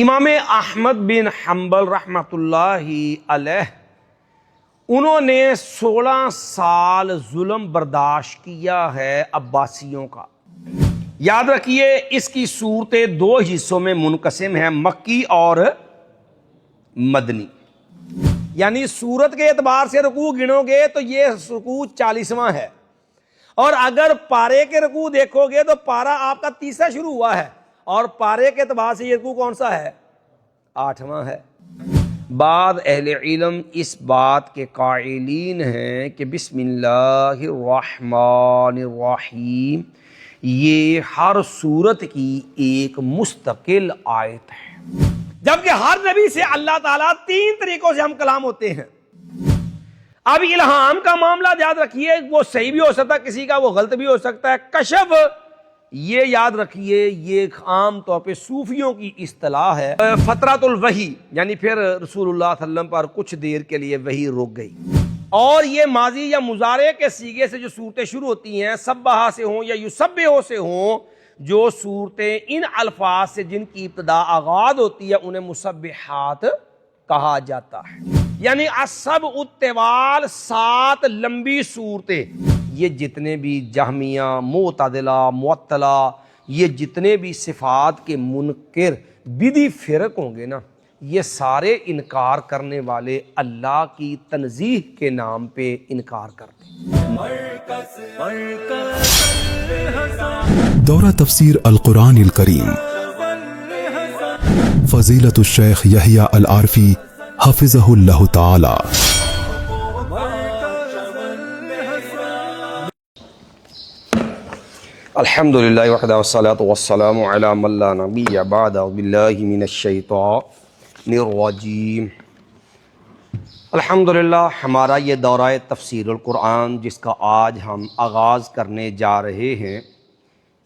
امام احمد بن حنبل رحمۃ اللہ علیہ انہوں نے 16 سال ظلم برداشت کیا ہے عباسیوں کا۔ یاد رکھیے اس کی صورتیں 2 حصوں میں منقسم ہیں، مکی اور مدنی۔ یعنی صورت کے اعتبار سے رکوع گنو گے تو یہ رکوع 40واں ہے، اور اگر پارے کے رکوع دیکھو گے تو پارا آپ کا 30واں شروع ہوا ہے، اور پارے کے اعتبار سے یہ رکوع کون سا ہے؟ 8واں ہے۔ بعض اہل علم اس بات کے قائلین ہیں کہ بسم اللہ الرحمن الرحیم یہ ہر سورت کی ایک مستقل آیت ہے، جبکہ ہر نبی سے اللہ تعالیٰ 3 طریقوں سے ہم کلام ہوتے ہیں۔ اب الہام کا معاملہ یاد رکھیے، وہ صحیح بھی ہو سکتا ہے کسی کا، وہ غلط بھی ہو سکتا ہے۔ کشف یہ یاد رکھیے یہ عام طور پہ صوفیوں کی اصطلاح ہے۔ فترۃ الوحی یعنی پھر رسول اللہ صلی اللہ علیہ وسلم پر کچھ دیر کے لیے وحی رک گئی، اور یہ ماضی یا مضارع کے صیغے سے جو صورتیں شروع ہوتی ہیں، سبح سے ہوں یا یسبح سے ہوں، جو صورتیں ان الفاظ سے جن کی ابتدا آغاز ہوتی ہے انہیں مسبحات کہا جاتا ہے۔ یعنی السبع الطوال 7 لمبی صورتیں، یہ جتنے بھی جہمیہ، معتزلہ، معطلہ، یہ جتنے بھی صفات کے منکر بدعی فرق ہوں گے نا، یہ سارے انکار کرنے والے اللہ کی تنزیہ کے نام پہ انکار کرتے ہیں۔ دورہ تفسیر القرآن الکریم فضیلت الشیخ یحییٰ العارفی حفظہ اللہ تعالی۔ الحمدللہ وحدہ والصلاة والسلام علی من لا نبی بعد، اعوذ باللہ من الشیطان الرجیم۔ الحمدللہ ہمارا یہ دورہ تفسیر القرآن جس کا آج ہم آغاز کرنے جا رہے ہیں،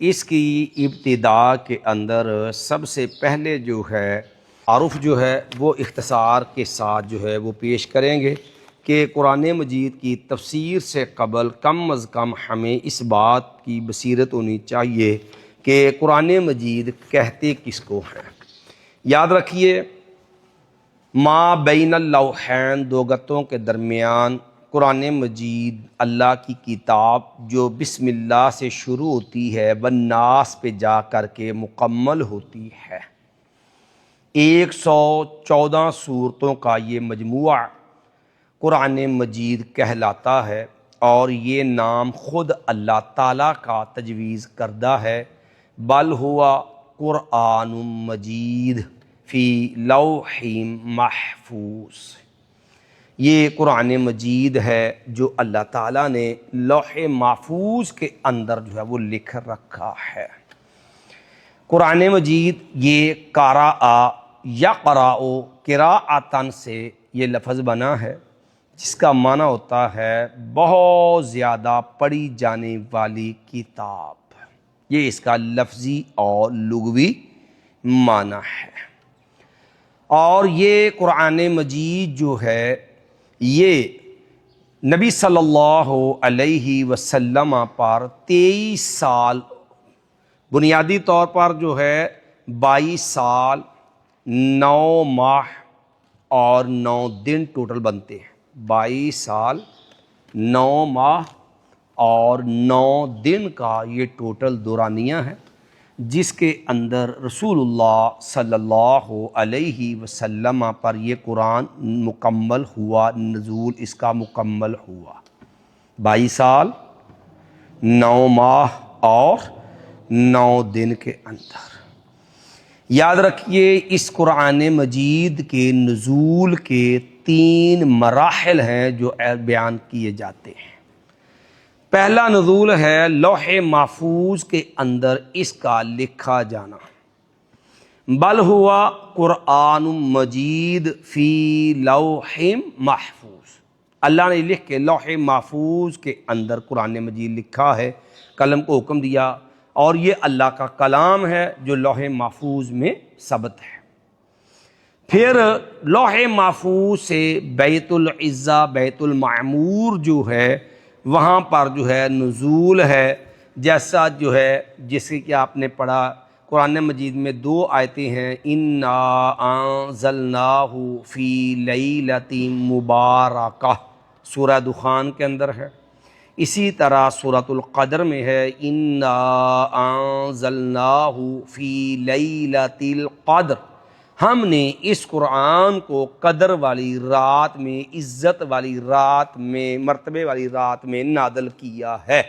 اس کی ابتدا کے اندر سب سے پہلے جو ہے تعارف جو ہے وہ اختصار کے ساتھ جو ہے وہ پیش کریں گے کہ قرآن مجید کی تفسیر سے قبل کم از کم ہمیں اس بات کی بصیرت ہونی چاہیے کہ قرآن مجید کہتے کس کو ہیں۔ یاد رکھیے ما بین اللوحین، 2 گتوں کے درمیان قرآن مجید اللہ کی کتاب جو بسم اللہ سے شروع ہوتی ہے والناس پہ جا کر کے مکمل ہوتی ہے، 114 صورتوں کا یہ مجموعہ قرآن مجید کہلاتا ہے، اور یہ نام خود اللہ تعالیٰ کا تجویز کردہ ہے، بل ہوا قرآن مجید فی لوح محفوظ۔ یہ قرآن مجید ہے جو اللہ تعالیٰ نے لوح محفوظ کے اندر جو ہے وہ لکھ رکھا ہے۔ قرآن مجید یہ قرأ یقرأ قراءۃً سے یہ لفظ بنا ہے، جس کا معنی ہوتا ہے بہت زیادہ پڑھی جانے والی کتاب۔ یہ اس کا لفظی اور لغوی معنی ہے۔ اور یہ قرآن مجید جو ہے یہ نبی صلی اللہ علیہ وسلم پر 23 سال، بنیادی طور پر جو ہے 22 سال 9 ماہ اور 9 دن ٹوٹل بنتے ہیں۔ 22 سال 9 ماہ اور 9 دن کا یہ ٹوٹل دورانیہ ہے، جس کے اندر رسول اللہ صلی اللہ علیہ وسلم پر یہ قرآن مکمل ہوا، نزول اس کا مکمل ہوا۔ 22 سال 9 ماہ اور 9 دن کے اندر۔ یاد رکھیے اس قرآن مجید کے نزول کے 3 مراحل ہیں جو بیان کیے جاتے ہیں۔ پہلا نزول ہے لوح محفوظ کے اندر اس کا لکھا جانا، بل ہوا قرآن مجید فی لوح محفوظ۔ اللہ نے لکھ کے لوح محفوظ کے اندر قرآن مجید لکھا ہے، قلم کو حکم دیا، اور یہ اللہ کا کلام ہے جو لوح محفوظ میں ثبت ہے۔ پھر لوح محفوظ سے بیت العزہ، بیت المعمور جو ہے وہاں پر جو ہے نزول ہے، جیسا جو ہے جس کی آپ نے پڑھا قرآن مجید میں 2 آیتیں ہیں، انا انزلناہ فی لیلۃ مبارکہ، سورہ دخان کے اندر ہے، اسی طرح سورۃ القدر میں ہے، انا انزلناہ فی لیلۃ القدر، ہم نے اس قرآن کو قدر والی رات میں، عزت والی رات میں، مرتبے والی رات میں نازل کیا ہے۔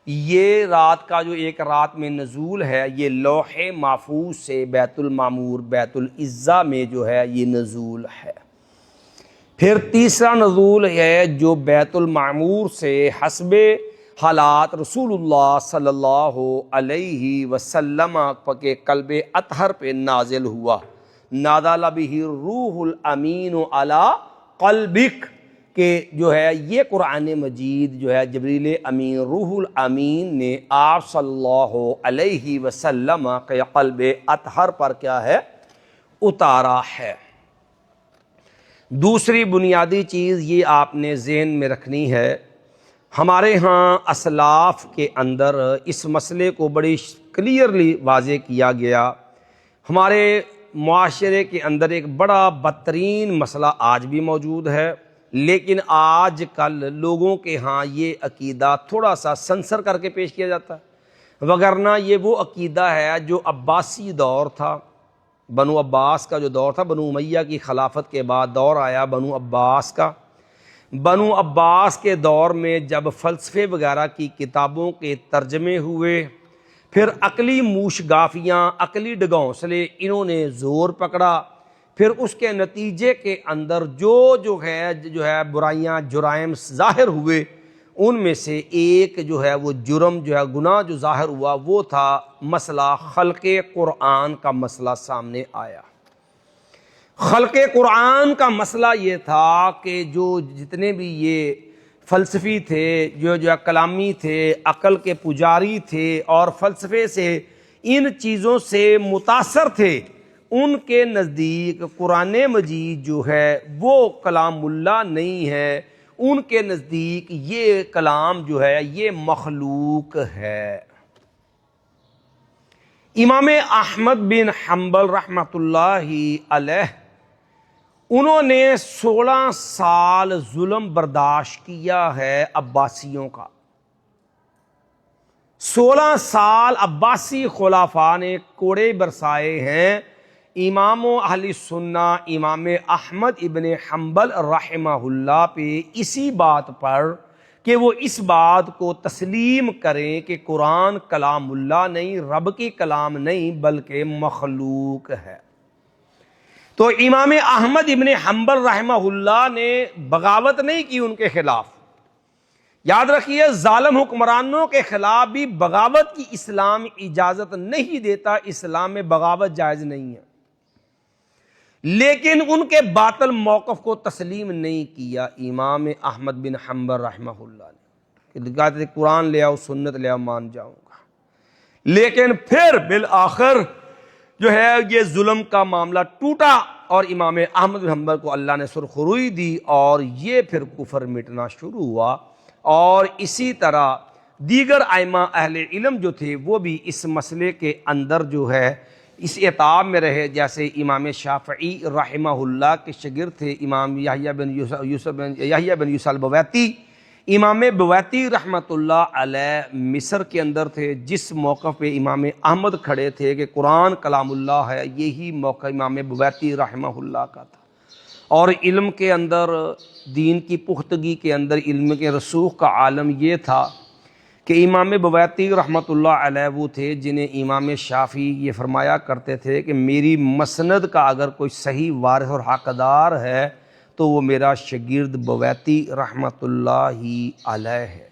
یہ رات کا جو ایک رات میں نزول ہے، یہ لوح محفوظ سے بیت المعمور بیت العزہ میں جو ہے یہ نزول ہے۔ پھر تیسرا نزول ہے جو بیت المعمور سے حسب حالات رسول اللہ صلی اللہ علیہ وسلم کے قلب اطہر پہ نازل ہوا، نازل بہ الروح الامین علی قلبک، کہ جو ہے یہ قرآن مجید جو ہے جبریل امین روح الامین نے آپ صلی اللہ علیہ وسلم کے قلب اطہر پر کیا ہے، اتارا ہے۔ دوسری بنیادی چیز یہ آپ نے ذہن میں رکھنی ہے، ہمارے ہاں اسلاف کے اندر اس مسئلے کو بڑی کلیئرلی واضح کیا گیا۔ ہمارے معاشرے کے اندر ایک بڑا بدترین مسئلہ آج بھی موجود ہے، لیکن آج کل لوگوں کے ہاں یہ عقیدہ تھوڑا سا سنسر کر کے پیش کیا جاتا ہے، وگرنہ یہ وہ عقیدہ ہے جو عباسی دور تھا، بنو عباس کا جو دور تھا، بنو امیہ کی خلافت کے بعد دور آیا بنو عباس کا۔ بنو عباس کے دور میں جب فلسفے وغیرہ کی کتابوں کے ترجمے ہوئے، پھر عقلی موش گافیاں، عقلی ڈگونسلے انہوں نے زور پکڑا، پھر اس کے نتیجے کے اندر جو ہے برائیاں جرائم ظاہر ہوئے، ان میں سے ایک جو ہے وہ جرم جو ہے گناہ جو ظاہر ہوا وہ تھا مسئلہ خلق قرآن کا مسئلہ سامنے آیا۔ خلق قرآن کا مسئلہ یہ تھا کہ جو جتنے بھی یہ فلسفی تھے، جو کلامی تھے، عقل کے پجاری تھے اور فلسفے سے ان چیزوں سے متاثر تھے، ان کے نزدیک قرآن مجید جو ہے وہ کلام اللہ نہیں ہے، ان کے نزدیک یہ کلام جو ہے یہ مخلوق ہے۔ امام احمد بن حنبل رحمۃ اللہ علیہ، انہوں نے 16 سال ظلم برداشت کیا ہے عباسیوں کا۔ 16 سال عباسی خلفاء نے کوڑے برسائے ہیں امام و اہل سنہ امام احمد ابن حنبل رحمہ اللہ پہ، اسی بات پر کہ وہ اس بات کو تسلیم کریں کہ قرآن کلام اللہ نہیں، رب کی کلام نہیں بلکہ مخلوق ہے۔ تو امام احمد ابن حنبل رحمہ اللہ نے بغاوت نہیں کی ان کے خلاف۔ یاد رکھیے، ظالم حکمرانوں کے خلاف بھی بغاوت کی اسلام اجازت نہیں دیتا، اسلام میں بغاوت جائز نہیں ہے، لیکن ان کے باطل موقف کو تسلیم نہیں کیا امام احمد بن حنبل رحمہ اللہ نے، کہ کہتے تھے قرآن لے آؤ، سنت لے آؤ، مان جاؤں گا۔ لیکن پھر بالآخر جو ہے یہ ظلم کا معاملہ ٹوٹا اور امام احمد بن حنبل کو اللہ نے سرخروئی دی اور یہ پھر کفر مٹنا شروع ہوا۔ اور اسی طرح دیگر ائمہ اہل علم جو تھے وہ بھی اس مسئلے کے اندر جو ہے اس اعتاب میں رہے، جیسے امام شافعی رحمہ اللہ کے شاگرد تھے امام یحییٰ بن یوسف البویتی۔ امام بویتی رحمۃ اللہ علیہ مصر کے اندر تھے، جس موقع پہ امام احمد کھڑے تھے کہ قرآن کلام اللہ ہے، یہی موقع امام بویتی رحمہ اللہ کا تھا۔ اور علم کے اندر، دین کی پختگی کے اندر، علم کے رسوخ کا عالم یہ تھا کہ امام بویتی رحمۃ اللہ علیہ وہ تھے جنہیں امام شافعی یہ فرمایا کرتے تھے کہ میری مسند کا اگر کوئی صحیح وارث اور حقدار ہے تو وہ میرا شاگرد بویتی رحمۃ اللہ علیہ ہے۔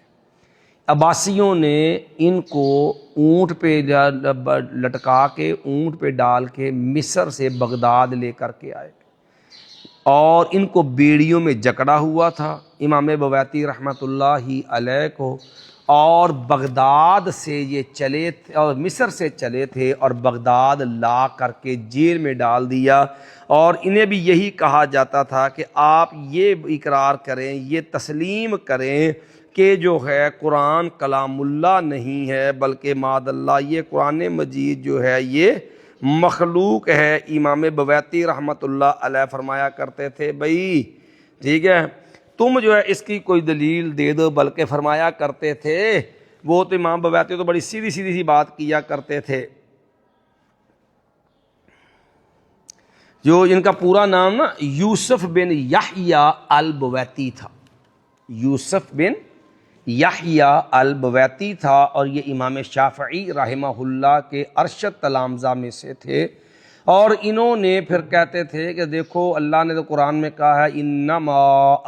عباسیوں نے ان کو اونٹ پہ لٹکا کے، اونٹ پہ ڈال کے مصر سے بغداد لے کر کے آئے اور ان کو بیڑیوں میں جکڑا ہوا تھا امام بویتی رحمۃ اللہ علیہ کو، اور بغداد سے یہ چلے تھے اور مصر سے چلے تھے اور بغداد لا کر کے جیل میں ڈال دیا، اور انہیں بھی یہی کہا جاتا تھا کہ آپ یہ اقرار کریں، یہ تسلیم کریں کہ جو ہے قرآن کلام اللہ نہیں ہے بلکہ معاذ اللہ یہ قرآن مجید جو ہے یہ مخلوق ہے۔ امام بویتی رحمۃ اللہ علیہ فرمایا کرتے تھے بھائی ٹھیک ہے تم جو ہے اس کی کوئی دلیل دے دو، بلکہ فرمایا کرتے تھے وہ تو امام بویتی تو بڑی سیدھی سی بات کیا کرتے تھے۔ جو ان کا پورا نام نا یوسف بن یحییٰ البویتی تھا، یوسف بن یحییٰ البویتی تھا، اور یہ امام شافعی رحمہ اللہ کے ارشد تلامذہ میں سے تھے۔ اور انہوں نے پھر کہتے تھے کہ دیکھو اللہ نے تو قرآن میں کہا ہے انما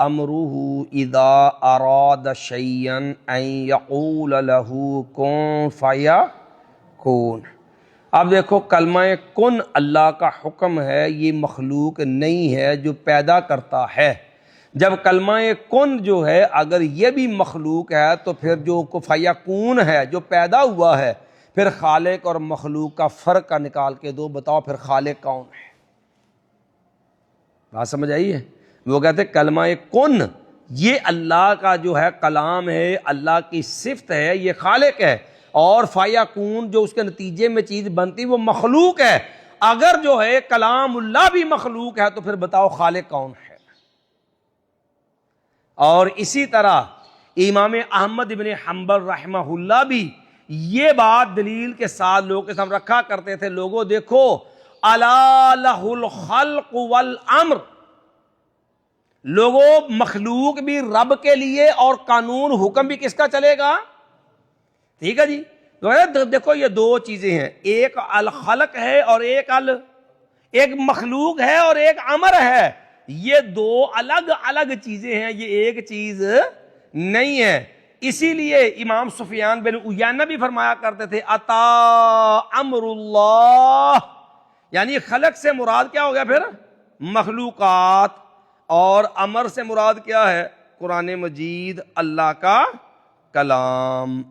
امرہ اذا اراد شیئا ان یقول لہ کن فیکون۔ اب دیکھو کلمہ کن اللہ کا حکم ہے، یہ مخلوق نہیں ہے جو پیدا کرتا ہے۔ جب کلمہ کن جو ہے اگر یہ بھی مخلوق ہے تو پھر جو فیکون ہے جو پیدا ہوا ہے، پھر خالق اور مخلوق کا فرق کا نکال کے دو، بتاؤ پھر خالق کون ہے؟ بات سمجھ آئی ہے؟ وہ کہتے ہیں کلمہ کن یہ اللہ کا جو ہے کلام ہے، اللہ کی صفت ہے، یہ خالق ہے، اور فیکون جو اس کے نتیجے میں چیز بنتی وہ مخلوق ہے۔ اگر جو ہے کلام اللہ بھی مخلوق ہے تو پھر بتاؤ خالق کون ہے؟ اور اسی طرح امام احمد بن حنبل رحمہ اللہ بھی یہ بات دلیل کے ساتھ لوگوں کے سامنے رکھا کرتے تھے، لوگوں دیکھو الا لہ الخلق والامر، لوگوں مخلوق بھی رب کے لیے اور قانون حکم بھی کس کا چلے گا؟ ٹھیک ہے جی، تو دیکھو یہ دو چیزیں ہیں، ایک الخلق ہے اور ایک مخلوق ہے اور ایک امر ہے، یہ دو الگ الگ چیزیں ہیں، یہ ایک چیز نہیں ہے۔ اسی لیے امام سفیان بن عیینہ بھی فرمایا کرتے تھے اتا امر اللہ، یعنی خلق سے مراد کیا ہو گیا پھر؟ مخلوقات، اور امر سے مراد کیا ہے؟ قرآن مجید، اللہ کا کلام۔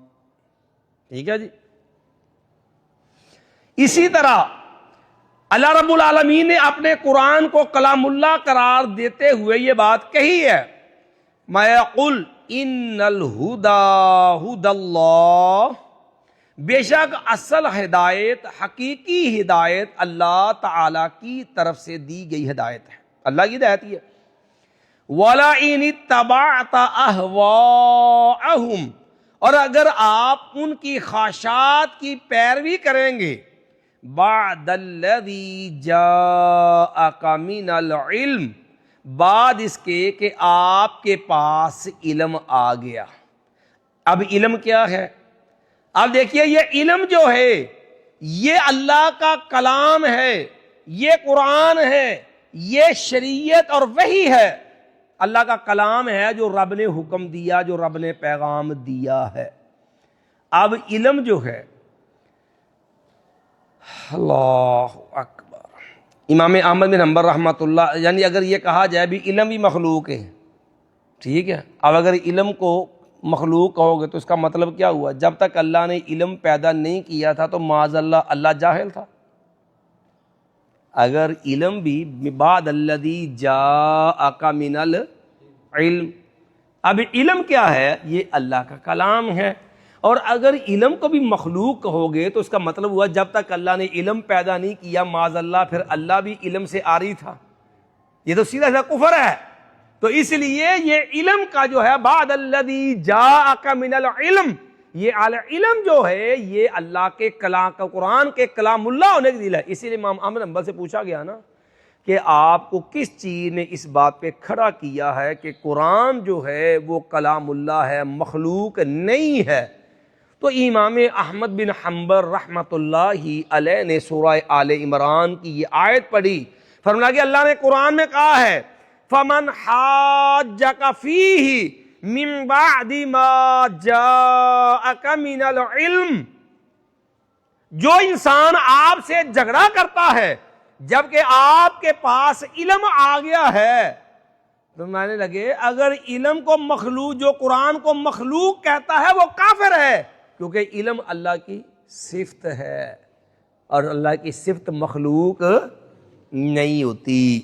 ٹھیک ہے جی، اسی طرح اللہ رب العالمین نے اپنے قرآن کو کلام اللہ قرار دیتے ہوئے یہ بات کہی ہے، مَا يَقُلْ ان الہدیٰ ھدی اللہ، بے شک اصل ہدایت، حقیقی ہدایت اللہ تعالی کی طرف سے دی گئی ہدایت ہے، اللہ کی ہدایت ہی ہے۔ وَلَئِنِ اتَّبَعْتَ أَهْوَاءَهُمْ، اور اگر آپ ان کی خواہشات کی پیروی کریں گے، بعد الذی جاءک من العلم، بعد اس کے کہ آپ کے پاس علم آ گیا۔ اب علم کیا ہے؟ اب دیکھیے یہ علم جو ہے یہ اللہ کا کلام ہے، یہ قرآن ہے، یہ شریعت اور وحی ہے، اللہ کا کلام ہے جو رب نے حکم دیا، جو رب نے پیغام دیا ہے۔ اب علم جو ہے، اللہ اکبر، امام احمد بن حنبل رحمۃ اللہ، یعنی اگر یہ کہا جائے بھی علم بھی مخلوق ہے، ٹھیک ہے، اب اگر علم کو مخلوق کہو گے تو اس کا مطلب کیا ہوا؟ جب تک اللہ نے علم پیدا نہیں کیا تھا تو معاذ اللہ جاہل تھا۔ اگر علم بھی بعد الذی جاءک من العلم، اب علم کیا ہے؟ یہ اللہ کا کلام ہے، اور اگر علم کو بھی مخلوق کہو گے تو اس کا مطلب ہوا جب تک اللہ نے علم پیدا نہیں کیا معاذ اللہ پھر اللہ بھی علم سے عاری تھا، یہ تو سیدھا سیدھا کفر ہے۔ تو اس لیے یہ علم کا جو ہے بعد الذی جاءک من العلم، یہ علم جو ہے یہ اللہ کے کلام کا، قرآن کے کلام اللہ ہونے کی دلیل ہے۔ اسی لیے امام احمد حنبل سے پوچھا گیا نا کہ آپ کو کس چیز نے اس بات پہ کھڑا کیا ہے کہ قرآن جو ہے وہ کلام اللہ ہے، مخلوق نہیں ہے؟ تو امام احمد بن حنبل رحمۃ اللہ علیہ نے سورہ آل عمران کی یہ آیت پڑھی، فرمایا کہ اللہ نے قرآن میں کہا ہے فَمَنْ حَاجَّكَ فِيهِ مِنْ بَعْدِ مَا جَاءَكَ مِنَ الْعِلْمِ، جو انسان آپ سے جھگڑا کرتا ہے جبکہ آپ کے پاس علم آ گیا ہے، تو معنی لگے اگر علم کو مخلوق، جو قرآن کو مخلوق کہتا ہے وہ کافر ہے، کیونکہ علم اللہ کی صفت ہے اور اللہ کی صفت مخلوق نہیں ہوتی۔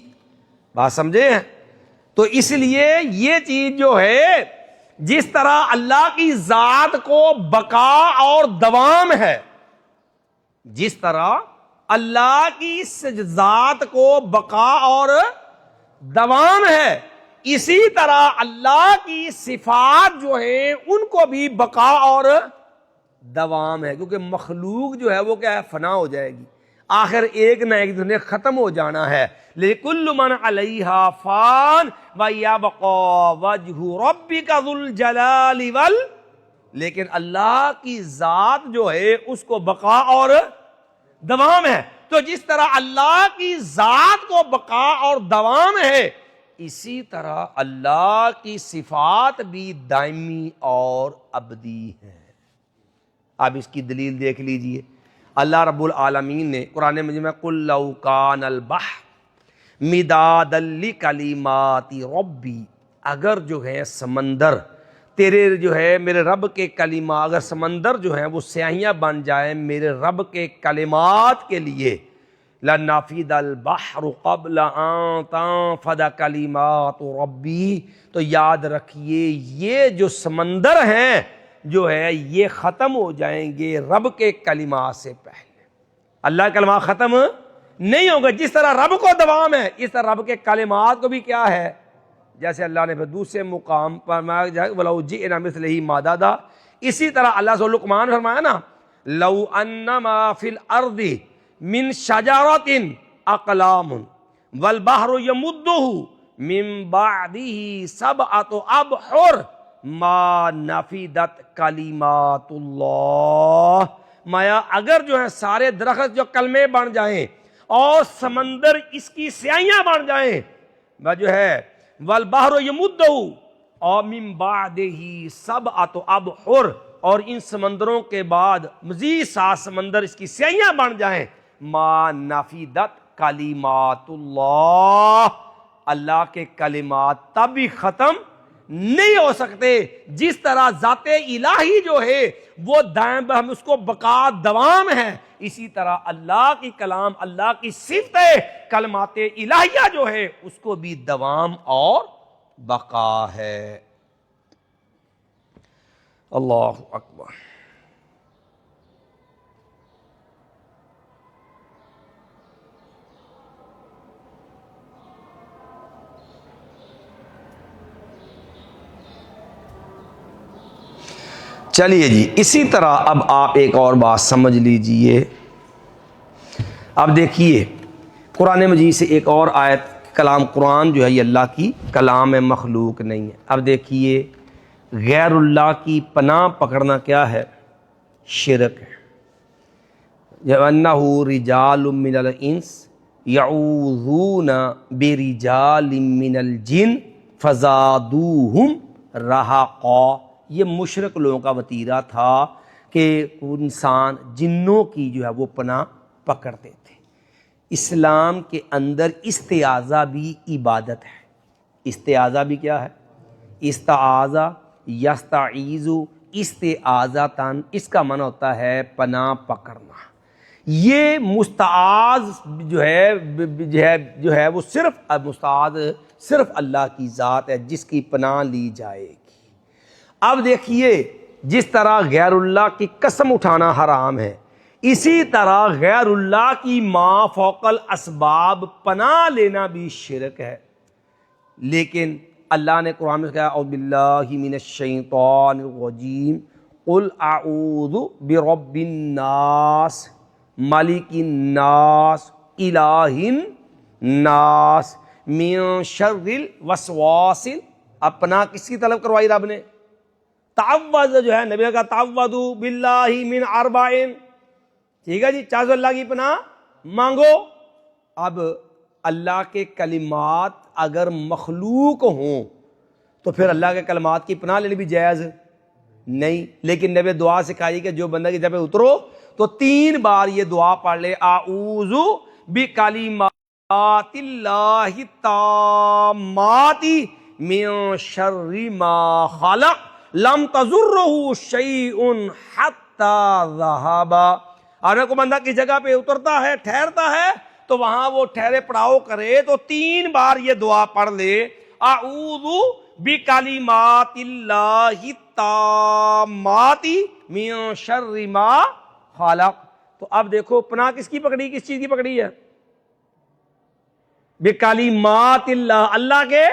بات سمجھے؟ تو اس لیے یہ چیز جو ہے جس طرح اللہ کی ذات کو بقا اور دوام ہے، جس طرح اللہ کی ذات کو بقا اور دوام ہے، اسی طرح اللہ کی صفات جو ہیں ان کو بھی بقا اور دوام ہے، کیونکہ مخلوق جو ہے وہ کیا ہے، فنا ہو جائے گی، آخر ایک نہ ایک دن ختم ہو جانا ہے۔ لِكُلُّ مَنْ عَلَيْهَا فَانٍ وَيَبْقَى وَجْهُ رَبِّكَ ذُو الْجَلَالِ لیکن اللہ کی ذات جو ہے اس کو بقا اور دوام ہے، تو جس طرح اللہ کی ذات کو بقا اور دوام ہے، اسی طرح اللہ کی صفات بھی دائمی اور ابدی ہیں۔ اب اس کی دلیل دیکھ لیجئے، اللہ رب العالمین نے قرآن مجید میں قُل لَوْ كَانَ الْبَحْرُ مِدَادًا لِكَلِمَاتِ رَبِّي، اگر جو ہے سمندر تیرے جو ہے میرے رب کے کلمات، اگر سمندر جو ہے وہ سیاہیاں بن جائیں میرے رب کے کلمات کے لیے، لَنَفِدَ الْبَحْرُ قَبْلَ أَن تَنفَدَ كَلِمَاتُ رَبِّي، تو یاد رکھیے یہ جو سمندر ہیں جو ہے یہ ختم ہو جائیں گے رب کے کلمات سے پہلے۔ اللہ کے کلمات ختم نہیں ہوں گے، جس طرح رب کو دوام ہے اس طرح رب کے کلمات کو بھی کیا ہے، جیسے اللہ نے پھر دوسرے مقام پر فرمایا وَلَوْ جِئْنَا مِثْلِهِ مَدَدًا، اسی طرح اللہ سے لقمان فرمایا نا لَوْ أَنَّمَا فِي الْأَرْضِ مِنْ شَجَرَةٍ أَقْلَامٌ وَالْبَحْرُ يَمُدُّهُ مِنْ بَعْدِهِ سَبْعَةُ أَبْحُرٍ ما نفیدت کلمات اللہ، مایا اگر جو ہے سارے درخت جو کلمے بن جائیں اور سمندر اس کی سیاہیاں بن جائیں، وہ جو ہے والبحر یمدہ اور من بعدہ سبعۃ ابحر، اور ان سمندروں کے بعد مزید 7 سمندر اس کی سیاہیاں بن جائیں، ما نفیدت کلمات اللہ، اللہ کے کلمات تب بھی ختم نہیں ہو سکتے، جس طرح ذات الہی جو ہے وہ دائم ہم اس کو بقا دوام ہے، اسی طرح اللہ کی کلام، اللہ کی صفت کلمات الہیہ جو ہے اس کو بھی دوام اور بقا ہے۔ اللہ اکبر۔ چلیے جی، اسی طرح اب آپ ایک اور بات سمجھ لیجئے، اب دیکھیے قرآن مجید سے ایک اور آیت، کلام قرآن جو ہے یہ اللہ کی کلام مخلوق نہیں ہے۔ اب دیکھیے غیر اللہ کی پناہ پکڑنا کیا ہے، شرک ہے۔ وَأَنَّهُ رِجَالٌ مِّنَ الْإِنسِ يَعُوذُونَ بِرِجَالٍ مِّنَ الْجِنِّ فَزَادُوهُمْ رَهَقًا، یہ مشرک لوگوں کا وتیرہ تھا کہ انسان جنوں کی جو ہے وہ پناہ پکڑتے تھے۔ اسلام کے اندر استعاذہ بھی عبادت ہے۔ استعاذہ بھی کیا ہے، استعاذہ یستعیذ استعاذتاً، اس کا معنی ہوتا ہے پناہ پکڑنا۔ یہ مستعاذ جو ہے وہ صرف مستعاذ صرف اللہ کی ذات ہے جس کی پناہ لی جائے گی۔ اب دیکھیے جس طرح غیر اللہ کی قسم اٹھانا حرام ہے، اسی طرح غیر اللہ کی ما فوق الاسباب پناہ لینا بھی شرک ہے۔ لیکن اللہ نے قرآن میں کہا اعوذ باللہ من الشیطان الرجیم قل اعوذ برب الناس ملک الناس الہ الناس من شر الوسواس، اپنا کس کی طلب کروائی رب نے، تعوذ جو ہے نبی کا تعوذوا باللہ من اربعین، ٹھیک ہے جی، چاہے تو اللہ کی پناہ مانگو۔ اب اللہ کے کلمات اگر مخلوق ہوں تو پھر اللہ کے کلمات کی پناہ لینی بھی جائز نہیں، لیکن نبی دعا سکھائی کہ جو بندہ کی جب اترو تو 3 بار یہ دعا پڑھ لے، اعوذ بکلمات اللہ التامات من شر ما خلق لم تضرہ شیء حتی ذہب۔ اور کوئی بندہ کی جگہ پہ اترتا ہے، ٹھہرتا ہے، تو وہاں وہ ٹھہرے پڑاؤ کرے تو 3 بار یہ دعا پڑھ لے، اعوذ بکلمات اللہ التامات من شر ما خلق. تو اب دیکھو پناہ کس کی پکڑی, کس چیز کی پکڑی ہے؟ بکلمات اللہ, اللہ کے.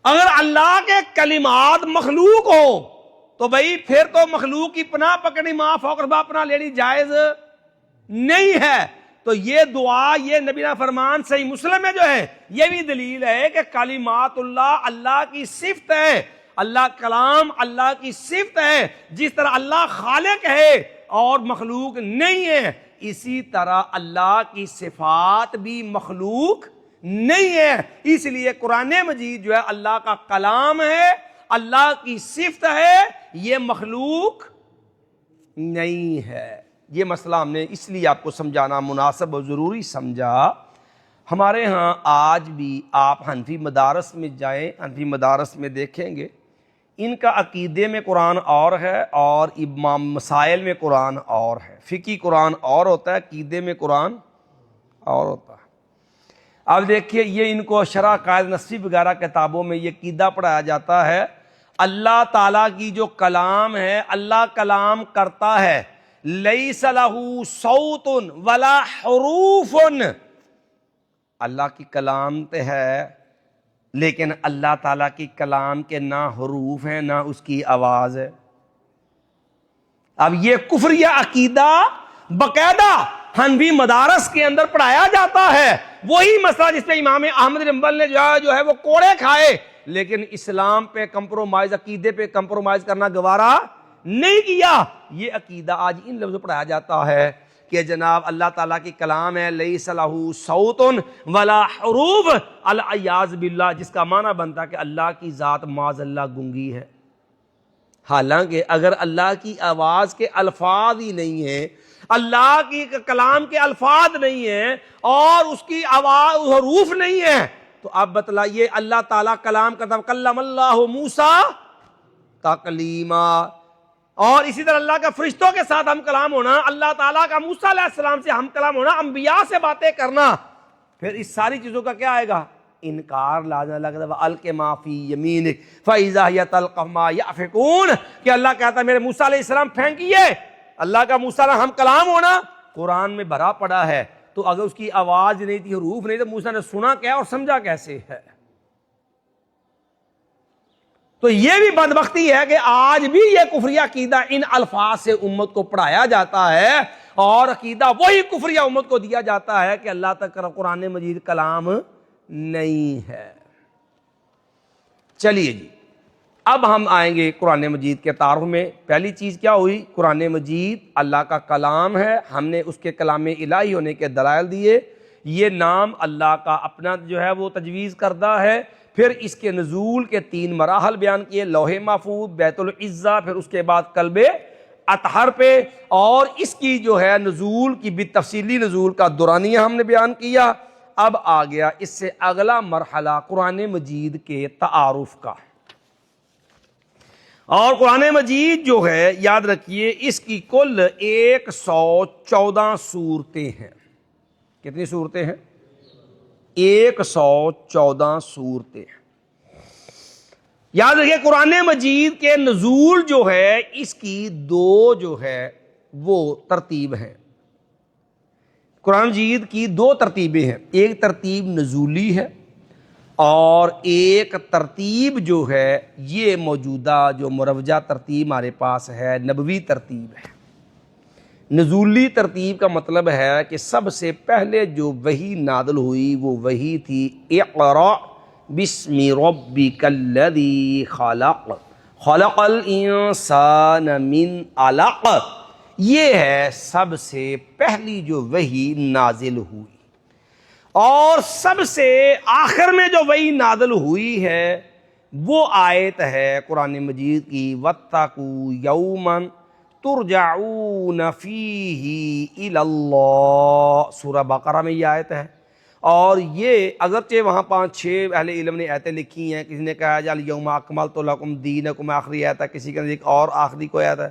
اگر اللہ کے کلمات مخلوق ہو تو بھائی پھر تو مخلوق کی پناہ پکڑنی, ماں فوق ربا پناہ لینی جائز نہیں ہے. تو یہ دعا, یہ نبی کا فرمان صحیح مسلم میں جو ہے, یہ بھی دلیل ہے کہ کلمات اللہ اللہ کی صفت ہے. اللہ کلام اللہ کی صفت ہے. جس طرح اللہ خالق ہے اور مخلوق نہیں ہے, اسی طرح اللہ کی صفات بھی مخلوق نہیں ہے. اس لیے قرآن مجید جو ہے اللہ کا کلام ہے, اللہ کی صفت ہے, یہ مخلوق نہیں ہے. یہ مسئلہ ہم نے اس لیے آپ کو سمجھانا مناسب اور ضروری سمجھا. ہمارے ہاں آج بھی آپ حنفی مدارس میں جائیں, حنفی مدارس میں دیکھیں گے ان کا عقیدے میں قرآن اور ہے اور مسائل میں قرآن اور ہے. فقہی قرآن اور ہوتا ہے, عقیدے میں قرآن اور ہوتا ہے. اب دیکھیے یہ ان کو شرح قائد نصفی وغیرہ کتابوں میں یہ عقیدہ پڑھایا جاتا ہے اللہ تعالیٰ کی جو کلام ہے, اللہ کلام کرتا ہے, لیس لہ صوت ولا حروف. اللہ کی کلام تے ہے لیکن اللہ تعالیٰ کی کلام کے نہ حروف ہیں نہ اس کی آواز ہے. اب یہ کفریہ عقیدہ باقاعدہ حنفی مدارس کے اندر پڑھایا جاتا ہے. وہی مسئلہ جس پہ امام احمد بن حنبل نے جو ہے وہ کوڑے کھائے, لیکن اسلام پہ کمپرومائز, عقیدے پہ کمپرومائز کرنا گوارا نہیں کیا. یہ عقیدہ آج ان لفظوں پڑھایا جاتا ہے کہ جناب اللہ تعالیٰ کی کلام ہے لیس لہ صوت ولا حروف العیاذ باللہ, جس کا معنی بنتا ہے کہ اللہ کی ذات معاذ اللہ گنگی ہے. حالانکہ اگر اللہ کی آواز کے الفاظ ہی نہیں ہیں, اللہ کی کلام کے الفاظ نہیں ہیں اور اس کی آواز حروف نہیں ہیں, تو آپ بتلائیے اللہ تعالیٰ کلام کرتا ہے کلم اللہ موسیٰ تکلیما, اور اسی طرح اللہ کا فرشتوں کے ساتھ ہم کلام ہونا, اللہ تعالیٰ کا موسیٰ علیہ السلام سے ہم کلام ہونا, انبیاء سے باتیں کرنا, پھر اس ساری چیزوں کا کیا آئے گا؟ انکار. لازم لگتا ہے وَأَلْقِ مَا فِي يَمِينِكَ فَإِذَا هِيَ تَلْقَفُ مَا يَأْفِكُونَ, کہ اللہ کہتا ہے میرے موسیٰ علیہ السلام پھینکیے. اللہ کا موسیٰ علیہ ہم کلام ہونا قرآن میں بھرا پڑا ہے, تو اگر اس کی آواز نہیں تھی, حروف نہیں, تو موسیٰ نے سنا کیا اور سمجھا کیسے ہے؟ تو یہ بھی بدبختی ہے کہ آج بھی یہ کفریہ عقیدہ ان الفاظ سے امت کو پڑھایا جاتا ہے, اور عقیدہ وہی کفریہ امت کو دیا جاتا ہے کہ اللہ تک قرآن مجید کلام نہیں ہے. چلیے جی, اب ہم آئیں گے قرآن مجید کے تعارف میں. پہلی چیز کیا ہوئی؟ قرآن مجید اللہ کا کلام ہے, ہم نے اس کے کلام الہی ہونے کے دلائل دیے. یہ نام اللہ کا اپنا جو ہے وہ تجویز کردہ ہے. پھر اس کے نزول کے 3 مراحل بیان کیے, لوح محفوظ, بیت العزہ, پھر اس کے بعد قلب اطہر پہ, اور اس کی جو ہے نزول کی بھی تفصیلی نزول کا دورانیہ ہم نے بیان کیا. اب آ گیا اس سے اگلا مرحلہ قرآن مجید کے تعارف کا. اور قرآن مجید جو ہے یاد رکھیے اس کی کل 114 صورتیں ہیں. کتنی صورتیں ہیں؟ 114 صورتیں. یاد رکھیے قرآن مجید کے نزول جو ہے اس کی 2 جو ہے وہ ترتیب ہیں. قرآن مجید کی 2 ترتیبیں ہیں, ایک ترتیب نزولی ہے اور ایک ترتیب جو ہے یہ موجودہ جو مروجہ ترتیب ہمارے پاس ہے نبوی ترتیب ہے. نزولی ترتیب کا مطلب ہے کہ سب سے پہلے جو وحی نازل ہوئی وہ وحی تھی اقرأ بسم ربک الذی خلق خلق الانسان من علق. یہ ہے سب سے پہلی جو وحی نازل ہوئی. اور سب سے آخر میں جو وحی نازل ہوئی ہے وہ آیت ہے قرآن مجید کی وَاتَّقُوا يَوْمًا ترجعون فیہ الی اللہ. سورہ بقرہ میں یہ آیت ہے, اور یہ اگرچہ وہاں 5-6 اہل علم نے آیتیں لکھی ہیں. کسی نے کہا جا الیوم اکملت لکم دینکم آخری آیت ہے, کسی کے ایک اور آخری کوئی آیت ہے.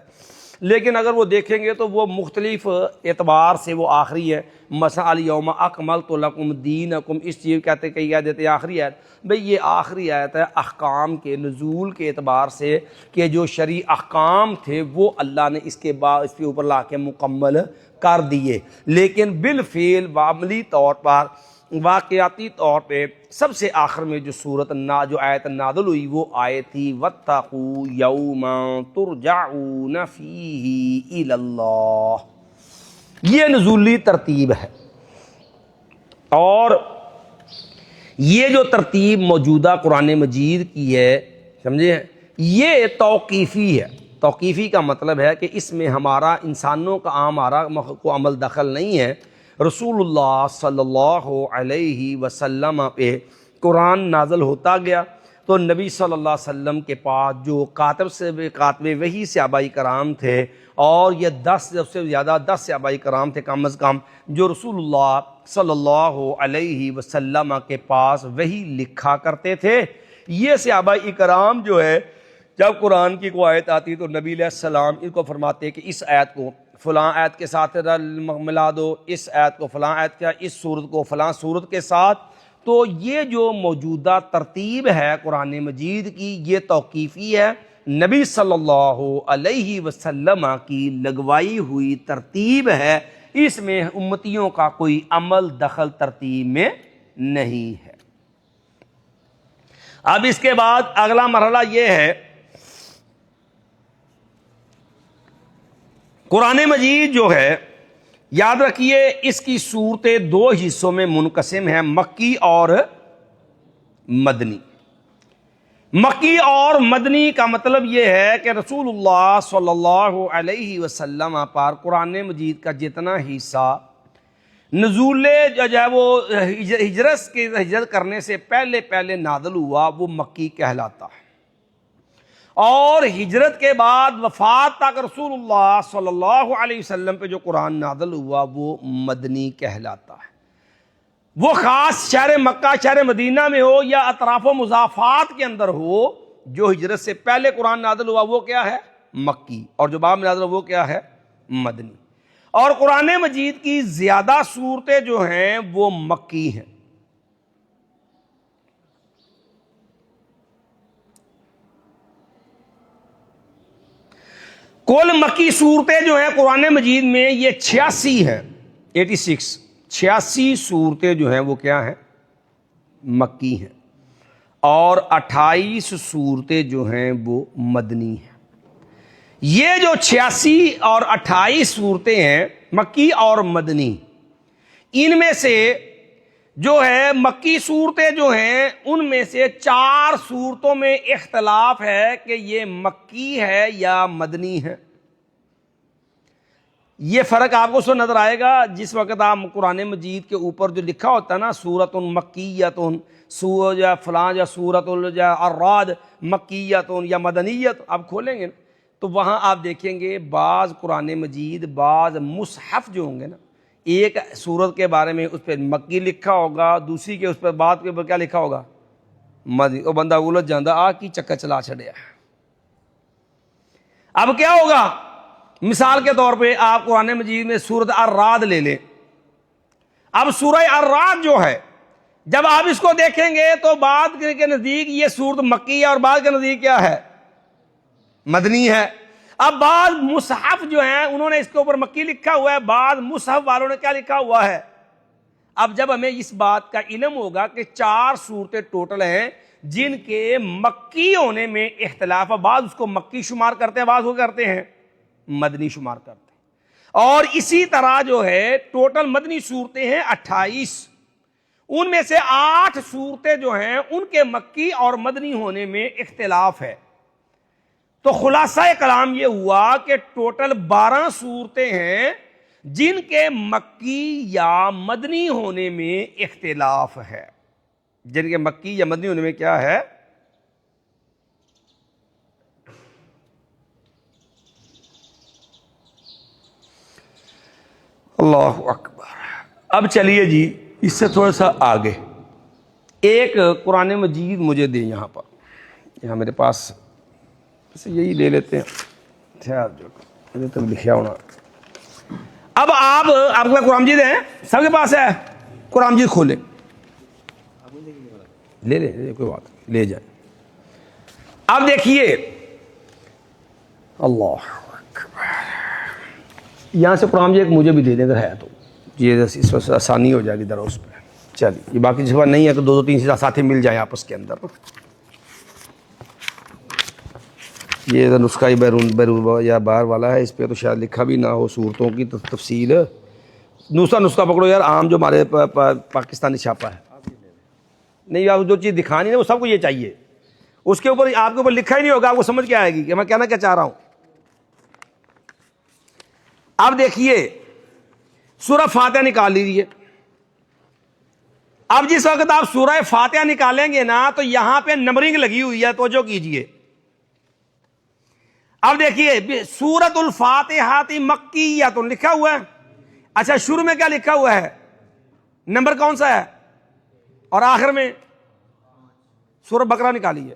لیکن اگر وہ دیکھیں گے تو وہ مختلف اعتبار سے وہ آخری ہے. مثلا الیوم اکملت لکم دینکم، اس چیز کہتے کئی کہہ دیتے ہیں آخری آیت. بھئی یہ آخری آیت ہے احکام کے نزول کے اعتبار سے کہ جو شرعی احکام تھے وہ اللہ نے اس کے بعد اس کے اوپر لا کے مکمل کر دیے. لیکن بالفعل عملی طور پر واقعاتی طور پہ سب سے آخر میں جو جو آیت نازل ہوئی وہ آیت تھی وَاتَّقُوا يَوْمًا تُرْجَعُونَ فِيهِ إِلَى اللَّهِ. یہ نزولی ترتیب ہے، اور یہ جو ترتیب موجودہ قرآن مجید کی ہے سمجھے، یہ توقیفی ہے. توقیفی کا مطلب ہے کہ اس میں ہمارا انسانوں کا ہمارا کو عمل دخل نہیں ہے. رسول اللہ صلی اللہ علیہ وسلم پہ قرآن نازل ہوتا گیا تو نبی صلی اللہ علیہ وسلم کے پاس جو کاتب وحی صحابہ کرام تھے، اور یہ 10 سے زیادہ 10 صحابہ کرام تھے کم از کم، جو رسول اللہ صلی اللہ علیہ وسلم کے پاس وحی لکھا کرتے تھے. یہ صحابہ کرام جو ہے جب قرآن کی کوئی آیت آتی تو نبی علیہ السلام ان کو فرماتے کہ اس آیت کو فلاں آیت کے ساتھ ملا دو، اس آیت کو فلاں آیت کیا، اس سورت کو فلاں سورت کے ساتھ. تو یہ جو موجودہ ترتیب ہے قرآن مجید کی یہ توقیفی ہے، نبی صلی اللہ علیہ وسلم کی لگوائی ہوئی ترتیب ہے، اس میں امتیوں کا کوئی عمل دخل ترتیب میں نہیں ہے. اب اس کے بعد اگلا مرحلہ یہ ہے، قرآن مجید جو ہے یاد رکھیے اس کی صورتیں 2 حصوں میں منقسم ہیں، مکی اور مدنی. مکی اور مدنی کا مطلب یہ ہے کہ رسول اللہ صلی اللہ علیہ وسلم پر قرآن مجید کا جتنا حصہ نزول جو ہے وہ ہجرت کرنے سے پہلے نازل ہوا وہ مکی کہلاتا ہے، اور ہجرت کے بعد وفات تک رسول اللہ صلی اللہ علیہ وسلم پہ جو قرآن نازل ہوا وہ مدنی کہلاتا ہے. وہ خاص شہر مکہ شہر مدینہ میں ہو یا اطراف و مضافات کے اندر ہو، جو ہجرت سے پہلے قرآن نازل ہوا وہ کیا ہے مکی، اور جو بعد میں نازل ہوا وہ کیا ہے مدنی. اور قرآن مجید کی زیادہ صورتیں جو ہیں وہ مکی ہیں. کل مکی صورتیں جو ہیں قرآن مجید میں یہ 86 ہیں، 86 صورتیں جو ہیں وہ کیا ہیں مکی ہیں، اور 28 صورتیں جو ہیں وہ مدنی ہیں. یہ جو 86 اور 28 صورتیں ہیں مکی اور مدنی، ان میں سے جو ہے مکی صورتیں جو ہیں ان میں سے 4 صورتوں میں اختلاف ہے کہ یہ مکی ہے یا مدنی ہے. یہ فرق آپ کو سو نظر آئے گا جس وقت آپ قرآن مجید کے اوپر جو لکھا ہوتا ہے نا سورۃ مکیۃ یا فلاں یا سورۃ الرعد مکیۃ یا مدنیت، آپ کھولیں گے تو وہاں آپ دیکھیں گے بعض قرآن مجید بعض مصحف جو ہوں گے نا، ایک سورت کے بارے میں اس پہ مکی لکھا ہوگا، دوسری کے اس پہ بعد کے اوپر کیا لکھا ہوگا مدنی. وہ بندہ الجھ جاندہ آ کی چکر چلا چھڑیا. اب کیا ہوگا، مثال کے طور پہ آپ قرآن مجید میں سورۃ الرعد لے لیں. اب سورہ الرعد جو ہے جب آپ اس کو دیکھیں گے تو بعد کے نزدیک یہ سورت مکی ہے اور بعد کے نزدیک کیا ہے مدنی ہے. اب بعض مصحف جو ہیں انہوں نے اس کے اوپر مکی لکھا ہوا ہے، بعض مصحف والوں نے کیا لکھا ہوا ہے. اب جب ہمیں اس بات کا علم ہوگا کہ 4 صورتیں ٹوٹل ہیں جن کے مکی ہونے میں اختلاف ہے، بعض اس کو مکی شمار کرتے ہیں بعض وہ کرتے ہیں مدنی شمار کرتے ہیں، اور اسی طرح جو ہے ٹوٹل مدنی صورتیں ہیں 28، ان میں سے 8 صورتیں جو ہیں ان کے مکی اور مدنی ہونے میں اختلاف ہے. تو خلاصہ کلام یہ ہوا کہ ٹوٹل 12 صورتیں ہیں جن کے مکی یا مدنی ہونے میں اختلاف ہے، جن کے مکی یا مدنی ہونے میں کیا ہے اللہ اکبر. اب چلیے جی اس سے تھوڑا سا آگے ایک قرآن مجید مجھے دیں، یہاں پر یہاں میرے پاس یہی لے لیتے ہیں. تو لکھا ہونا. اب آپ کے پاس قرآن مجید ہے, سب کے پاس ہے قرآن مجید, کھولیں, لے لیں, کوئی بات نہیں, لے جائیں. اب دیکھیے, اللہ یہاں سے قرآن مجید مجھے بھی دے دیں اگر ہے تو, یہ اس وقت آسانی ہو جائے گی ذرا اس پہ. چلیے, یہ باقی جس بات نہیں ہے کہ دو تین ساتھی مل جائیں آپس کے اندر. یہ نسخہ ہی بیرون یا باہر والا ہے, اس پہ تو شاید لکھا بھی نہ ہو صورتوں کی تفصیل. دوسرا نسخہ پکڑو یار, عام جو ہمارے پاکستانی چھاپا ہے. نہیں, آپ جو چیز دکھانی ہے وہ سب کو یہ چاہیے, اس کے اوپر آپ کے اوپر لکھا ہی نہیں ہوگا, آپ کو سمجھ کے آئے گی کہ میں کہنا کیا چاہ رہا ہوں. اب دیکھیے سورہ فاتحہ نکال لیجیے. اب جس وقت آپ سورہ فاتحہ نکالیں گے نا تو یہاں پہ نمبرنگ لگی ہوئی ہے, توجہ کیجیے. اب دیکھیے سورۃ الفاتحہ مکیۃ لکھا ہوا ہے. اچھا, شروع میں کیا لکھا ہوا ہے, نمبر کون سا ہے, اور آخر میں سورہ بقرہ نکالیے.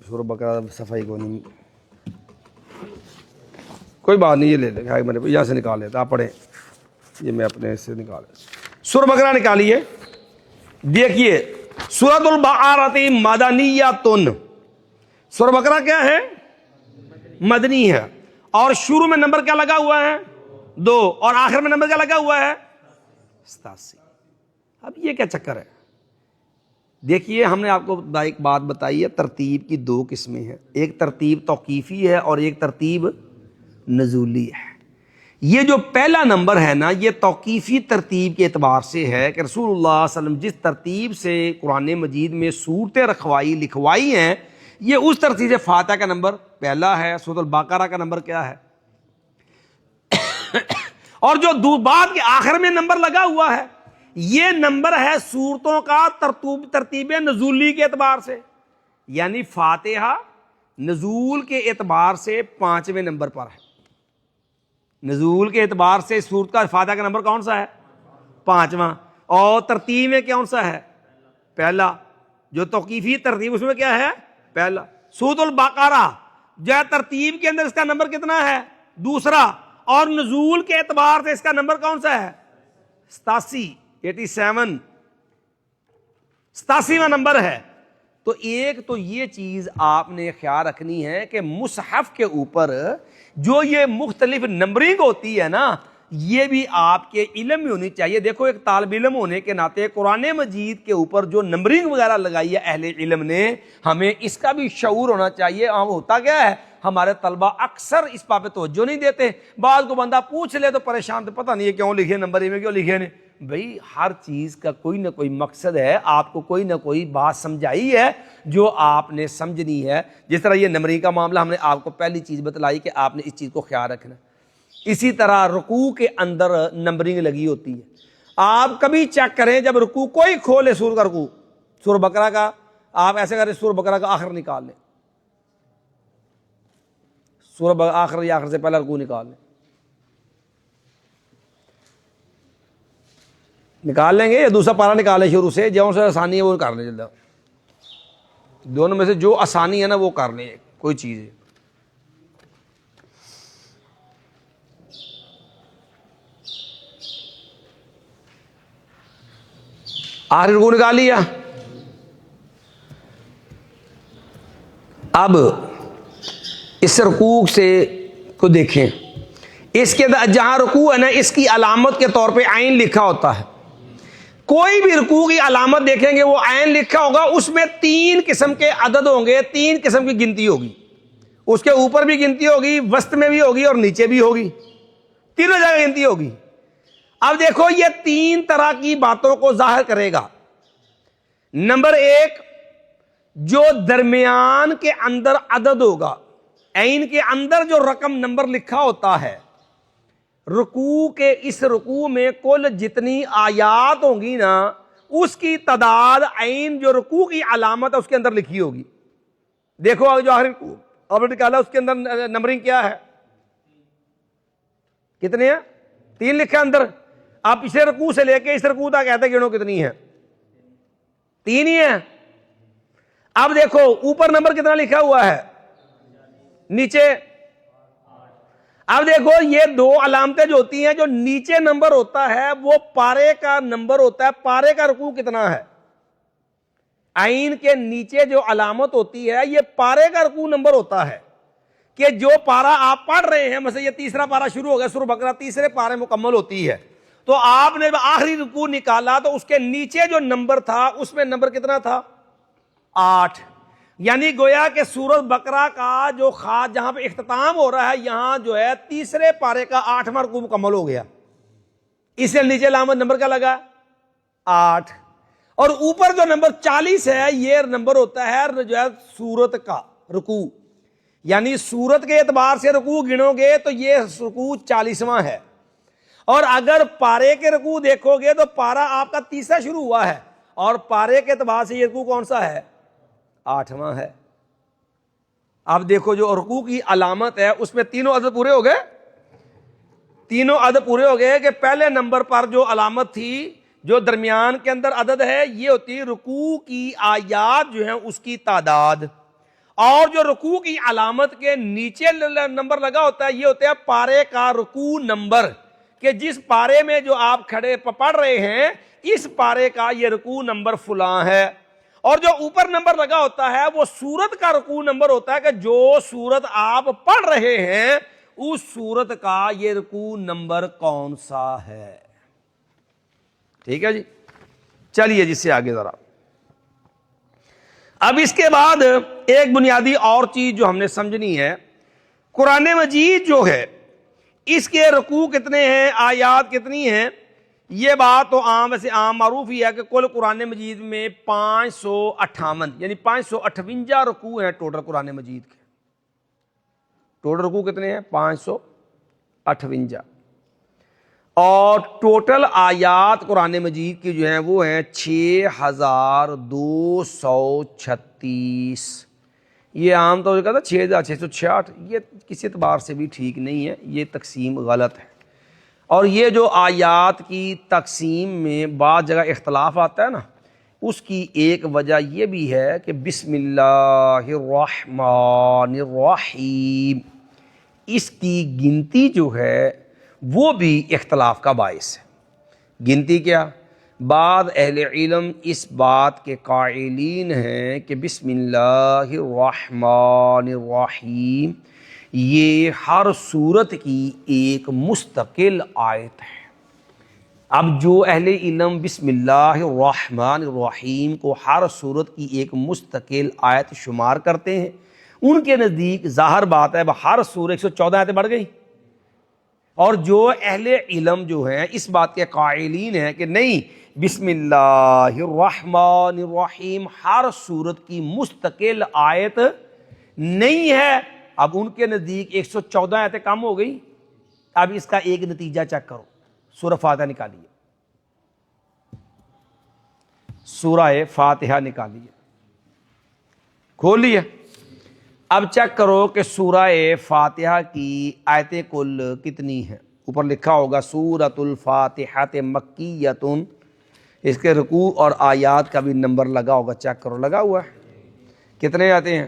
سورہ بقرہ صفحہ کو نہیں, کوئی بات نہیں, یہ لے لیں, میں نے یہاں سے نکال لیتا, آپ پڑھیں, یہ میں اپنے سے نکال لیتا. سورہ بقرہ نکالیے. دیکھیے سورۃ البقرہ مدنیۃ, سورہ بقرہ کیا ہے, مدنی ہے, اور شروع میں نمبر کیا لگا ہوا ہے, 2, اور آخر میں نمبر کیا لگا ہوا ہے, 87. اب یہ کیا چکر ہے. دیکھیے ہم نے آپ کو ایک بات بتائی ہے, ترتیب کی 2 قسمیں ہیں, ایک ترتیب توقیفی ہے اور ایک ترتیب نزولی ہے. یہ جو پہلا نمبر ہے نا, یہ توقیفی ترتیب کے اعتبار سے ہے کہ رسول اللہ صلی اللہ علیہ وسلم جس ترتیب سے قرآن مجید میں صورتیں لکھوائی ہیں, یہ اس ترتیب سے فاتحہ کا نمبر پہلا ہے, سورۃ البقرہ کا نمبر کیا ہے, اور جو بعد کے آخر میں نمبر لگا ہوا ہے یہ نمبر ہے سورتوں کا ترتیب نزولی کے اعتبار سے. یعنی فاتحہ نزول کے اعتبار سے 5ویں نمبر پر ہے. نزول کے اعتبار سے سورت کا فاتحہ کا نمبر کون سا ہے, 5واں, اور ترتیب میں کون سا ہے, پہلا. جو توقیفی ترتیب اس میں کیا ہے, پہلا. سورۃ البقرہ جو ترتیب کے اندر اس کا نمبر کتنا ہے, 2, اور نزول کے اعتبار سے اس کا نمبر کون سا ہے, 87 87واں نمبر ہے. تو ایک تو یہ چیز آپ نے خیال رکھنی ہے کہ مصحف کے اوپر جو یہ مختلف نمبرنگ ہوتی ہے نا, یہ بھی آپ کے علم میں ہونی چاہیے. دیکھو ایک طالب علم ہونے کے ناطے قرآن مجید کے اوپر جو نمبرنگ وغیرہ لگائی ہے اہل علم نے, ہمیں اس کا بھی شعور ہونا چاہیے. ہم ہوتا کیا ہے, ہمارے طلبہ اکثر اس بات پہ توجہ نہیں دیتے. بعض کو بندہ پوچھ لے تو پریشان, تو پتہ نہیں ہے کیوں لکھے نمبر میں, کیوں لکھے نہیں. بھئی ہر چیز کا کوئی نہ کوئی مقصد ہے, آپ کو کوئی نہ کوئی بات سمجھائی ہے جو آپ نے سمجھنی ہے. جس طرح یہ نمبرنگ کا معاملہ ہم نے آپ کو پہلی چیز بتلائی کہ آپ نے اس چیز کو خیال رکھنا. اسی طرح رکوع کے اندر نمبرنگ لگی ہوتی ہے. آپ کبھی چیک کریں جب رکوع کوئی کھولے سورہ کا رکوع, سورہ بقرہ کا, آپ ایسے کریں سورہ بقرہ کا آخر نکال لیں, سورہ آخر یا آخر سے پہلا رکوع نکال لیں. نکال لیں گے یا دوسرا پارا نکالیں شروع سے, جو سے آسانی ہے وہ کر لیں. جلد دونوں میں سے جو آسانی ہے نا وہ کر لیں, کوئی چیز ہے. آخری رکوع نکال لیا. اب اس رکوع سے کو دیکھیں, اس کے جہاں رکوع ہے نا اس کی علامت کے طور پہ عین لکھا ہوتا ہے. کوئی بھی رکوع کی علامت دیکھیں گے وہ عین لکھا ہوگا, اس میں 3 قسم کے عدد ہوں گے, 3 قسم کی گنتی ہوگی. اس کے اوپر بھی گنتی ہوگی, وسط میں بھی ہوگی اور نیچے بھی ہوگی, تینوں جگہ گنتی ہوگی. اب دیکھو یہ 3 طرح کی باتوں کو ظاہر کرے گا. نمبر 1, جو درمیان کے اندر عدد ہوگا, عین کے اندر جو رقم نمبر لکھا ہوتا ہے, رکوع کے اس رکوع میں کل جتنی آیات ہوں گی نا اس کی تعداد عین جو رکوع کی علامت ہے اس کے اندر لکھی ہوگی. دیکھو جو آخری رکوع آپ نے نکالا اس کے اندر نمبرنگ کیا ہے, کتنے ہیں, 3 لکھا اندر. آپ پچھلے رکوع سے لے کے اس رکوع تک کہتے ہیں گنو کتنی ہے, 3 ہی ہیں. اب دیکھو اوپر نمبر کتنا لکھا ہوا ہے, نیچے اب دیکھو یہ دو علامتیں جو ہوتی ہیں، جو نیچے نمبر ہوتا ہے وہ پارے کا نمبر ہوتا ہے. پارے کا رکوع کتنا ہے؟ عین کے نیچے جو علامت ہوتی ہے یہ پارے کا رکوع نمبر ہوتا ہے، کہ جو پارا آپ پڑھ رہے ہیں، مثلا یہ تیسرا پارا شروع ہو گیا سورہ بقرہ، تیسرے پارے مکمل ہوتی ہے، تو آپ نے آخری رکوع نکالا تو اس کے نیچے جو نمبر تھا اس میں نمبر کتنا تھا؟ 8. یعنی گویا کہ سورہ بقرہ کا جو جہاں پہ اختتام ہو رہا ہے، یہاں جو ہے تیسرے پارے کا 8واں رکوع مکمل ہو گیا. اس سے نیچے علامت نمبر کا لگا 8، اور اوپر جو نمبر 40 ہے یہ نمبر ہوتا ہے جو ہے سورت کا رکوع. یعنی سورت کے اعتبار سے رکوع گنو گے تو یہ رکوع 40واں ہے، اور اگر پارے کے رکوع دیکھو گے تو پارا آپ کا تیسرا شروع ہوا ہے، اور پارے کے اعتبار سے یہ رکوع کون سا ہے؟ 8واں ہے. اب دیکھو جو رکوع کی علامت ہے اس میں تینوں عدد پورے ہو گئے، تینوں عدد پورے ہو گئے، کہ پہلے نمبر پر جو علامت تھی، جو درمیان کے اندر عدد ہے، یہ ہوتی رکوع کی آیات جو ہیں اس کی تعداد، اور جو رکوع کی علامت کے نیچے نمبر لگا ہوتا ہے یہ ہوتا ہے پارے کا رکوع نمبر، کہ جس پارے میں جو آپ کھڑے پڑھ رہے ہیں اس پارے کا یہ رکوع نمبر فلاں ہے. اور جو اوپر نمبر لگا ہوتا ہے وہ سورت کا رکوع نمبر ہوتا ہے، کہ جو سورت آپ پڑھ رہے ہیں اس سورت کا یہ رکوع نمبر کون سا ہے. ٹھیک ہے جی، چلیے جس سے آگے ذرا. اب اس کے بعد ایک بنیادی اور چیز جو ہم نے سمجھنی ہے، قرآن مجید جو ہے اس کے رکوع کتنے ہیں، آیات کتنی ہیں. یہ بات تو ویسے عام معروف ہی ہے کہ کل قرآن مجید میں 558 یعنی 558 رکوع ہیں ٹوٹل قرآن مجید کے. ٹوٹل رکوع کتنے ہیں؟ 558. اور ٹوٹل آیات قرآن مجید کی جو ہیں وہ ہیں 6236. یہ عام طور سے کہتا ہے 6666، یہ کسی اعتبار سے بھی ٹھیک نہیں ہے، یہ تقسیم غلط ہے. اور یہ جو آیات کی تقسیم میں بعض جگہ اختلاف آتا ہے نا، اس کی ایک وجہ یہ بھی ہے کہ بسم اللہ الرحمن الرحیم اس کی گنتی جو ہے وہ بھی اختلاف کا باعث ہے. گنتی کیا؟ بعض اہل علم اس بات کے قائلین ہیں کہ بسم اللہ الرحمن الرحیم یہ ہر سورت کی ایک مستقل آیت ہے. اب جو اہل علم بسم اللہ الرحمن الرحیم کو ہر سورت کی ایک مستقل آیت شمار کرتے ہیں، ان کے نزدیک ظاہر بات ہے ہر سورہ 114 آیتیں بڑھ گئی. اور جو اہل علم جو ہیں اس بات کے قائلین ہیں کہ نہیں، بسم اللہ الرحمن الرحیم ہر سورت کی مستقل آیت نہیں ہے. اب ان کے نزدیک 114 آیتیں کم ہو گئی. اب اس کا ایک نتیجہ چیک کرو، سورہ فاتحہ نکالیے، سورہ فاتحہ نکالیے، کھول لیے. اب چیک کرو کہ سورہ فاتحہ کی آیتیں کل کتنی ہیں. اوپر لکھا ہوگا سورۃ الفاتحہ مکیۃ، اس کے رکوع اور آیات کا بھی نمبر لگا ہوگا، چیک کرو لگا ہوا ہے. کتنے آیتیں ہیں؟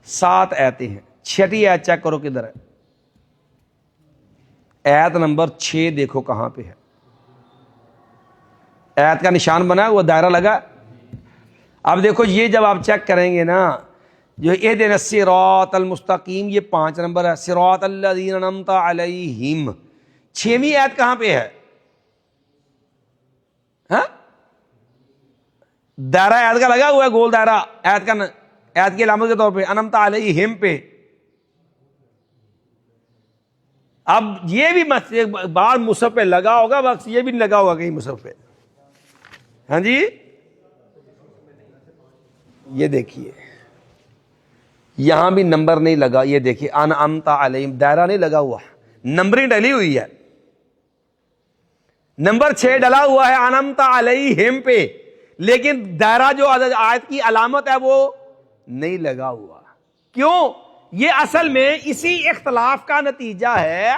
7 آیتیں ہیں. 6ٹھی آیت چیک کرو کدھر ہے. آیت نمبر 6 دیکھو کہاں پہ ہے. آیت کا نشان بنا وہ دائرہ لگا. اب دیکھو یہ جب آپ چیک کریں گے نا، جو اہدنا الصراط المستقیم یہ 5 نمبر ہے، صراط الذین انعمت علیہم 6ویں آیت کہاں پہ ہے؟ ہاں دائرہ آیت کا لگا ہوا ہے، گول دائرہ آیت کا، آیت کی علامت کے طور پہ انعمت علیہم پہ. اب یہ بھی بار مصحف پہ لگا ہوگا، بس یہ بھی نہیں لگا ہوگا کہیں مصحف پہ. ہاں جی یہ دیکھیے یہاں بھی نمبر نہیں لگا، یہ دیکھیے انعمت علیہم دائرہ نہیں لگا ہوا، نمبرنگ ڈلی ہوئی ہے. نمبر 6 ڈلا ہوا ہے انعمت علیہم پہ، لیکن دائرہ جو آیت کی علامت ہے وہ نہیں لگا ہوا. کیوں؟ یہ اصل میں اسی اختلاف کا نتیجہ ہے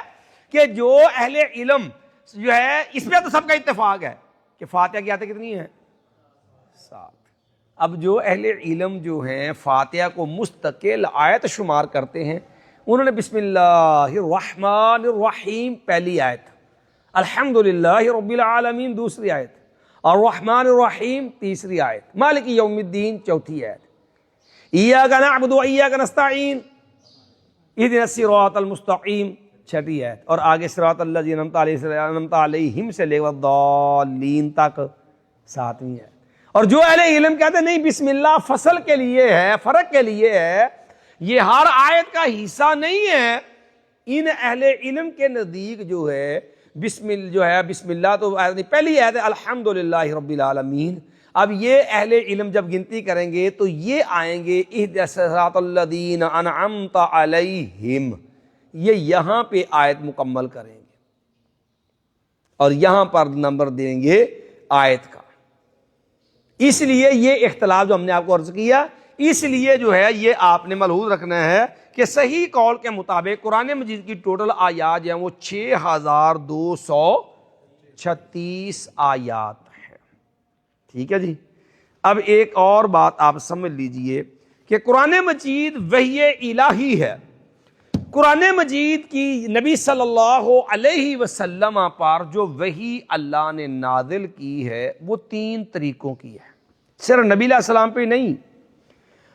کہ جو اہل علم جو ہے اس میں تو سب کا اتفاق ہے کہ فاتحہ کی آیتیں کتنی ہیں؟ 7. اب جو اہل علم جو ہیں فاتحہ کو مستقل آیت شمار کرتے ہیں، انہوں نے بسم اللہ الرحمن الرحیم پہلی آیت، الحمدللہ رب العالمین دوسری آیت، الرحمن الرحیم تیسری آیت، مالک یوم الدین چوتھی آیت، ایاک نعبد و ایاک نستعین اہدنا الصراط المستقیم چھٹی آیت، اور آگے صراط الذین انعمت علیہم سے لے کر الضالین تک ساتویں آیت۔ اور جو اہل علم کہتے ہیں نہیں بسم اللہ فصل کے لیے ہے، فرق کے لیے ہے، یہ ہر آیت کا حصہ نہیں ہے، ان اہل علم کے نزدیک جو ہے بسم اللہ تو پہلی آیت ہے الحمدللہ رب العالمین۔ اب یہ اہل علم جب گنتی کریں گے تو یہ آئیں گے اہدنا الصراط الذین انعمت علیہم، یہ یہاں پہ آیت مکمل کریں گے اور یہاں پر نمبر دیں گے آیت کا۔ اس لیے یہ اختلاف جو ہم نے آپ کو عرض کیا، اس لیے جو ہے یہ آپ نے ملحوظ رکھنا ہے کہ صحیح قول کے مطابق قرآن مجید کی ٹوٹل آیات جو ہیں وہ 6236 آیات ہیں۔ ٹھیک ہے جی۔ اب ایک اور بات آپ سمجھ لیجئے کہ قرآن مجید وحی الہی ہے۔ قرآن مجید کی نبی صلی اللہ علیہ وسلم پر جو وحی اللہ نے نازل کی ہے وہ 3 طریقوں کی ہے، صرف نبی علیہ السلام پہ نہیں،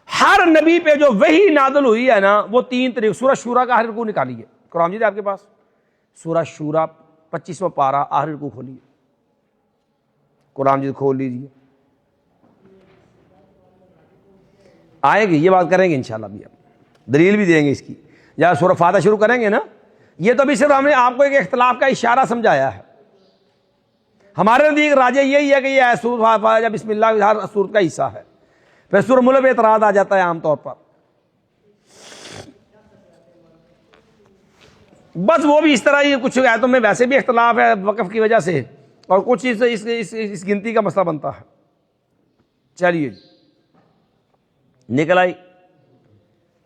ہر نبی پہ جو وحی نازل ہوئی ہے نا وہ 3 طریقے۔ سورہ شورہ کا آخری رکوع نکالیے، قرآن مجید آپ کے پاس، سورہ شورہ 25واں پارہ آخری رکوع کھولیے، قرآن مجید کھول لیجیے، آئے گی یہ بات کریں گے انشاءاللہ، بھی آپ دلیل بھی دیں گے اس کی۔ یا سورہ فاتحہ شروع کریں گے نا، یہ تو ابھی صرف ہم نے آپ کو ایک اختلاف کا اشارہ سمجھایا ہے۔ ہمارے نزدیک راجع یہی ہے کہ یہ سورۃ فاتحہ یا بسم اللہ ہر سورت کا حصہ ہے، پھر سورہ ملک پہ اعتراض آ جاتا ہے عام طور پر، بس وہ بھی اس طرح ہی کچھ آیتوں میں ویسے بھی اختلاف ہے وقف کی وجہ سے، اور کچھ اس گنتی کا مسئلہ بنتا ہے۔ چلیے نکل آئی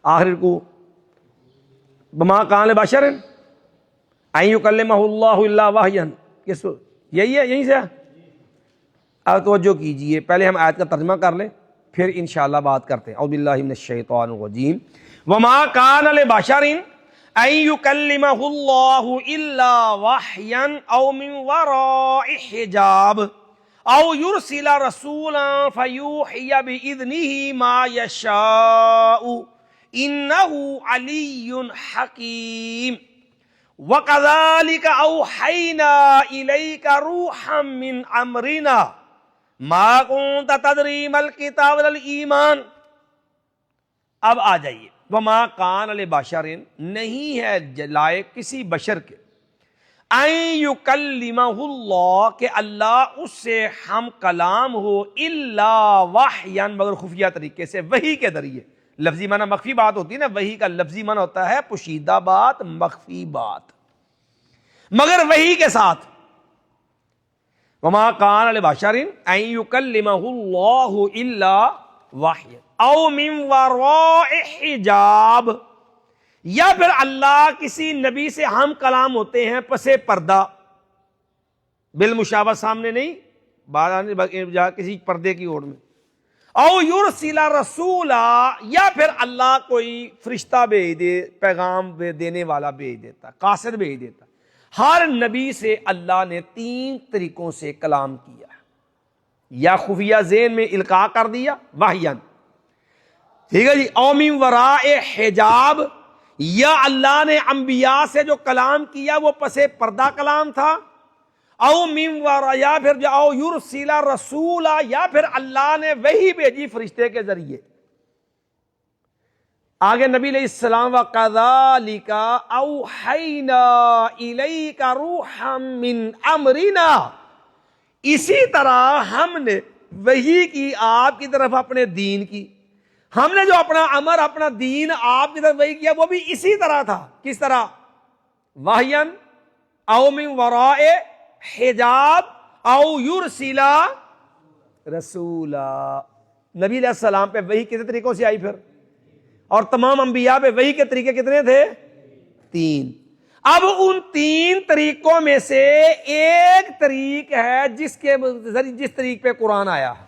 آخری رکوع، وما کان لبشر ان یکلمہ اللہ الا وحیا، یہی ہے، یہیں سے۔ اب توجہ کیجئے، پہلے ہم آیت کا ترجمہ کر لیں پھر انشاءاللہ بات کرتے ہیں۔ اعوذ باللہ من الشیطان الرجیم، وما کان لبشر ان یکلمہ اللہ الا وحیا او من وراء حجاب او یرسل رسولا فیوحی باذنہ ما یشاء انہ علی حکیم وَكَذَلِكَ أَوْحَيْنَا إِلَيْكَ رُوحًا مِّنْ أَمْرِنَا مَا كُنْتَ تَدْرِي مَا الْكِتَابُ وَلَا الْإِيمَانُ۔ اب آ جائیے، وَمَا كَانَ لِبَشَرٍ، نہیں ہے لائق کسی بشر کے، أَن يُكَلِّمَهُ اللَّهُ کہ اللہ اس سے ہم کلام ہو، إِلَّا وَحْيًا مگر خفیہ طریقے سے، وحی کے ذریعے۔ لفظی معنی مخفی بات ہوتی ہے نا، وحی کا لفظی معنی ہوتا ہے پوشیدہ بات، مخفی بات، مگر وحی کے ساتھ۔ وما کان لبشر ان یکلمہ اللہ الا وحیا او من وراء حجاب، یا پھر اللہ کسی نبی سے ہم کلام ہوتے ہیں پس پردہ، بالمشابہ سامنے نہیں، کسی پردے کی اوڑ میں، او یرسل رسولا، یا پھر اللہ کوئی فرشتہ بھیج دے، پیغام دینے والا بھیج دیتا، قاصد بھیج دیتا۔ ہر نبی سے اللہ نے 3 طریقوں سے کلام کیا، یا خفیہ ذہن میں القاء کر دیا وحیاً، ٹھیک ہے جی، او من وراء حجاب، یا اللہ نے انبیاء سے جو کلام کیا وہ پس پردہ کلام تھا، او من وراء، یا پھر جو او یرسل رسولا، یا پھر اللہ نے وحی بھیجی فرشتے کے ذریعے۔ آگے نبی علیہ السلام وَكَذَلِكَ أَوْحَيْنَا إِلَيْكَ رُوحًا مِّنْ أَمْرِنَا، اسی طرح ہم نے وحی کی آپ کی طرف اپنے دین کی، ہم نے جو اپنا امر، اپنا دین آپ کی طرف وحی کیا وہ بھی اسی طرح تھا۔ کس طرح؟ وحیاً او من وراء حجاب او یرسل رسولا۔ نبی علیہ السلام پہ وحی کتنے طریقوں سے آئی پھر، اور تمام انبیاء پہ وحی کے طریقے کتنے تھے؟ 3۔ اب ان 3 طریقوں میں سے ایک طریق ہے جس طریق پہ قرآن آیا ہے،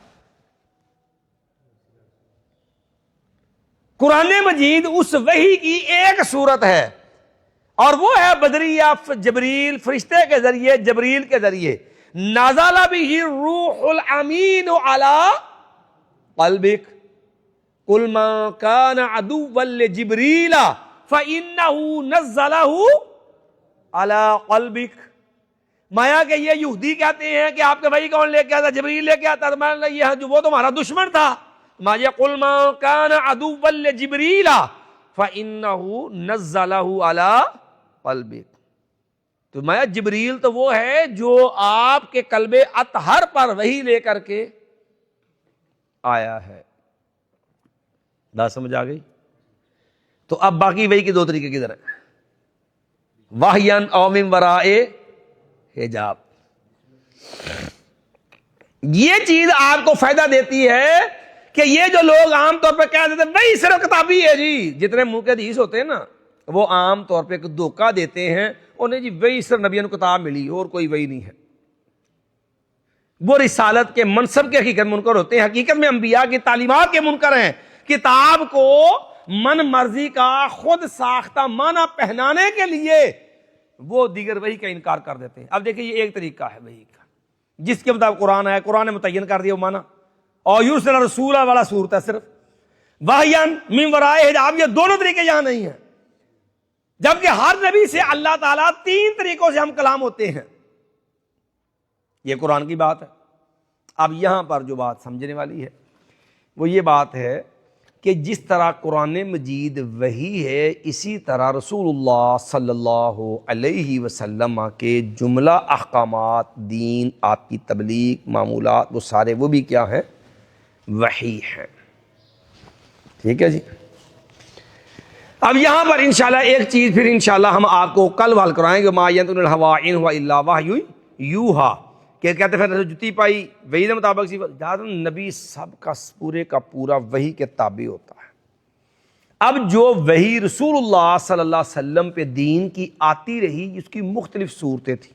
قرآن مجید اس وحی کی ایک صورت ہے، اور وہ ہے بدریہ جبریل، فرشتے کے ذریعے، جبریل کے ذریعے نازل بہ الروح الامین علی قلبک قل ما کان عدوا لجبریل فإنہ نزلہ علی قلبک۔ مایا کہ یہ یہودی کہتے ہیں کہ آپ کے بھائی کون لے کے آتا؟ جبریل لے کے آتا۔ تو میں نے یہ وہ تمہارا دشمن تھا۔ مایا قل ما کان عدوا لجبریل فإنہ نزلہ علی قلبک۔ تو مایا جبریل تو وہ ہے جو آپ کے قلب اطہر پر وحی لے کر کے آیا ہے۔ بات سمجھ آ گئی؟ تو اب باقی وحی کے دو طریقے کدھر ہیں؟ وحیاً او من ورائے حجاب۔ یہ چیز آپ کو فائدہ دیتی ہے کہ یہ جو لوگ عام طور پہ کہہ دیتے ہیں وہی صرف کتابی ہے جی، جتنے منہ کے حدیث ہوتے ہیں نا، وہ عام طور پہ ایک دھوکہ دیتے ہیں انہیں جی وہی صرف نبیوں کو کتاب ملی اور کوئی وہی نہیں ہے۔ وہ رسالت کے منصب کے حقیقت منکر ہوتے ہیں، حقیقت میں انبیاء کی تعلیمات کے منکر ہیں۔ کتاب کو من مرضی کا خود ساختہ معنی پہنانے کے لیے وہ دیگر وحی کا انکار کر دیتے ہیں۔ اب دیکھیں یہ ایک طریقہ ہے وحی کا، جس کے مطابق قرآن ہے، قرآن نے متعین کر دیا وہ معنی، اور یرسل رسول والا صورت ہے صرف۔ وحیاً من ورائے حجاب، یہ دونوں طریقے یہاں نہیں ہیں، جبکہ ہر نبی سے اللہ تعالیٰ تین طریقوں سے ہم کلام ہوتے ہیں۔ یہ قرآن کی بات ہے۔ اب یہاں پر جو بات سمجھنے والی ہے وہ یہ بات ہے کہ جس طرح قرآن مجید وحی ہے، اسی طرح رسول اللہ صلی اللہ علیہ وسلم کے جملہ احکامات، دین، آپ کی تبلیغ، معمولات، وہ سارے وہ بھی کیا ہے؟ وحی ہے۔ ٹھیک ہے جی۔ اب یہاں پر انشاءاللہ ایک چیز پھر انشاءاللہ ہم آپ کو کل وال کرائیں گے، ما ینطق عن الہوی ان ہوا الا وحی یوحی، کہ کہتے پھر جتی پائی وحی کے مطابق سی نبی سب کا پورے کا پورا وحی کے تابع ہوتا ہے۔ اب جو وحی رسول اللہ صلی اللہ علیہ وسلم پہ دین کی آتی رہی، اس کی مختلف صورتیں تھیں۔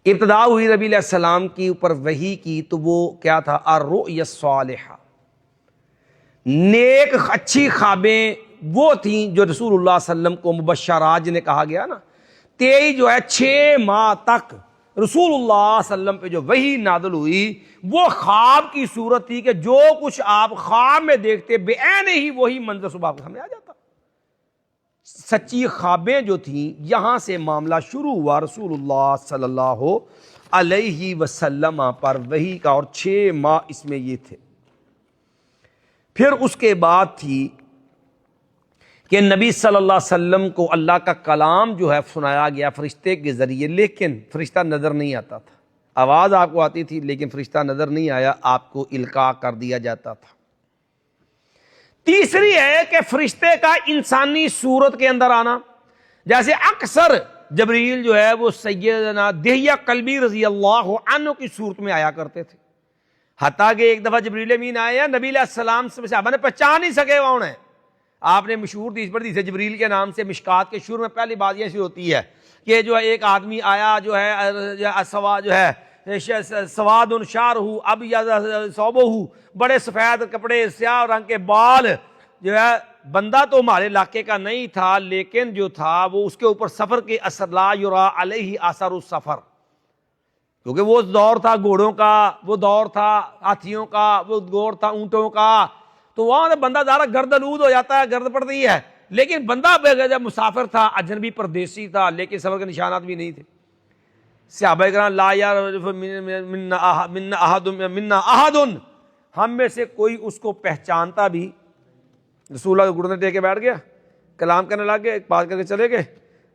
ابتدا ہوئی نبی علیہ السلام کی اوپر وحی کی تو وہ کیا تھا؟ الرؤیا الصالحہ، نیک اچھی خوابیں وہ تھیں جو رسول اللہ صلی اللہ علیہ وسلم کو مبشرات جنہیں کہا گیا نا، 23 جو ہے 6 ماہ تک رسول اللہ صلی اللہ علیہ وسلم پہ جو وحی نازل ہوئی وہ خواب کی صورت تھی کہ جو کچھ آپ خواب میں دیکھتے بعین ہی وہی منظر صبح کو سامنے آ جاتا۔ سچی خوابیں جو تھیں، یہاں سے معاملہ شروع ہوا رسول اللہ صلی اللہ علیہ وسلم پر وحی کا، اور 6 ماہ اس میں یہ تھے۔ پھر اس کے بعد تھی کہ نبی صلی اللہ علیہ وسلم کو اللہ کا کلام جو ہے سنایا گیا فرشتے کے ذریعے، لیکن فرشتہ نظر نہیں آتا تھا۔ آواز آپ کو آتی تھی لیکن فرشتہ نظر نہیں آیا، آپ کو القاء کر دیا جاتا تھا۔ تیسری ہے کہ فرشتے کا انسانی صورت کے اندر آنا، جیسے اکثر جبریل جو ہے وہ سیدنا دہیہ کلبی رضی اللہ عنہ کی صورت میں آیا کرتے تھے، حتیٰ کہ ایک دفعہ جبریل امین آیا، نبی علیہ السلام سے صحابہ نے پہچان نہیں سکے کون ہے۔ آپ نے مشہور حدیث پڑھی تھی جبریل کے نام سے، مشکات کے شروع میں پہلی بات ایسی ہوتی ہے کہ جو ہے ایک آدمی آیا جو ہے سواد شعرہ ابیض ثوبہ، بڑے سفید کپڑے، سیاہ رنگ کے بال، جو ہے بندہ تو ہمارے علاقے کا نہیں تھا، لیکن جو تھا وہ اس کے اوپر سفر کے اثر، لا یرا علیہ اثر السفر، کیونکہ وہ دور تھا گھوڑوں کا، وہ دور تھا ہاتھیوں کا، وہ دور تھا اونٹوں کا، تو وہاں بندہ زیادہ گرد آلود ہو جاتا ہے، گرد پڑتی ہے، لیکن بندہ جب مسافر تھا، اجنبی پردیسی تھا، لیکن سفر کے نشانات بھی نہیں تھے۔ صحابہ کرام لا یعرف منا احد، ہم میں سے کوئی اس کو پہچانتا بھی، رسول اللہ کے گھٹنے ٹیک کے بیٹھ گیا، کلام کرنے لگ گئے، بات کر کے چلے گئے۔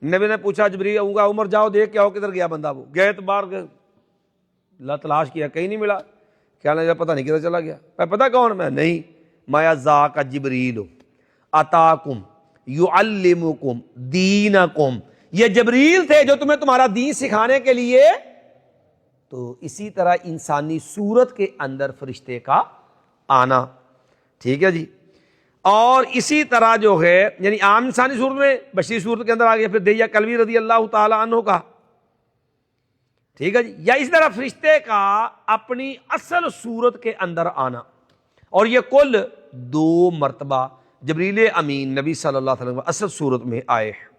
نبی نے پوچھا جبریل عمر جاؤ دیکھ کے آؤ کدھر گیا بندہ، وہ گئے تو باہر گئے، اللہ تلاش کیا کہیں نہیں ملا، کیا لگا پتہ نہیں کدھر چلا گیا، پتہ کون میں نہیں، مایا ذاک جبریل اتاکم یعلمکم دینکم، یہ جبریل تھے جو تمہیں تمہارا دین سکھانے کے لیے۔ تو اسی طرح انسانی صورت کے اندر فرشتے کا آنا، ٹھیک ہے جی، اور اسی طرح جو ہے یعنی عام انسانی صورت میں بشری صورت کے اندر آ گیا، پھر دہیہ کلبی رضی اللہ تعالی عنہ کا، ٹھیک ہے جی، یا اس طرح فرشتے کا اپنی اصل صورت کے اندر آنا، اور یہ کل 2 مرتبہ جبریل امین نبی صلی اللہ علیہ وسلم اصل صورت میں آئے ہیں۔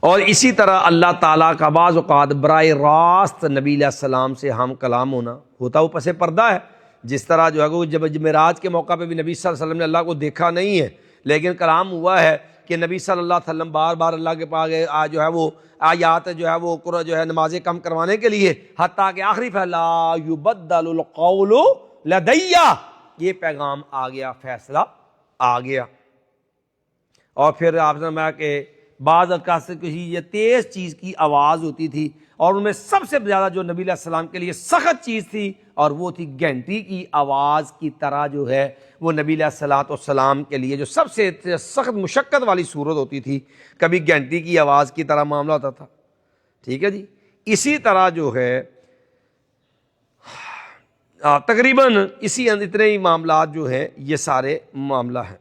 اور اسی طرح اللہ تعالیٰ کا بعض اوقات براہ راست نبی علیہ السلام سے ہم کلام ہوتا وہ پس پردہ ہے، جس طرح جو ہے وہ جب معراج کے موقع پہ بھی نبی صلی اللہ علیہ وسلم نے اللہ کو دیکھا نہیں ہے، لیکن کلام ہوا ہے کہ نبی صلی اللہ علیہ وسلم بار بار اللہ کے پاس جو ہے وہ آیات جو ہے وہ قرآن جو ہے نمازیں کم کروانے کے لیے، حتیٰ کہ آخری فلا یبدل القول لدی، یہ پیغام آ گیا، فیصلہ آ گیا۔ اور پھر آپ نے فرمایا کہ بعض اوقات سے کسی یہ تیز چیز کی آواز ہوتی تھی، اور ان میں سب سے زیادہ جو نبی علیہ السلام کے لیے سخت چیز تھی اور وہ تھی گھنٹی کی آواز کی طرح جو ہے وہ نبی علیہ السلام کے لیے جو سب سے سخت مشقت والی صورت ہوتی تھی، کبھی گھنٹی کی آواز کی طرح معاملہ ہوتا تھا، ٹھیک ہے جی۔ اسی طرح جو ہے تقریباً اسی اتنے ہی معاملات جو ہیں یہ سارے معاملہ ہیں۔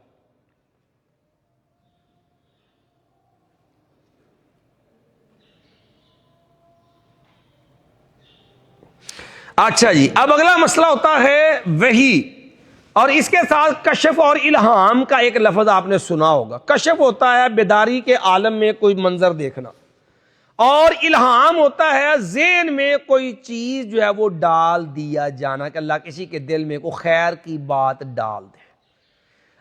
اچھا جی، اب اگلا مسئلہ ہوتا ہے وحی، اور اس کے ساتھ کشف اور الہام کا ایک لفظ آپ نے سنا ہوگا۔ کشف ہوتا ہے بیداری کے عالم میں کوئی منظر دیکھنا، اور الہام ہوتا ہے ذہن میں کوئی چیز جو ہے وہ ڈال دیا جانا، کہ اللہ کسی کے دل میں کوئی خیر کی بات ڈال دے۔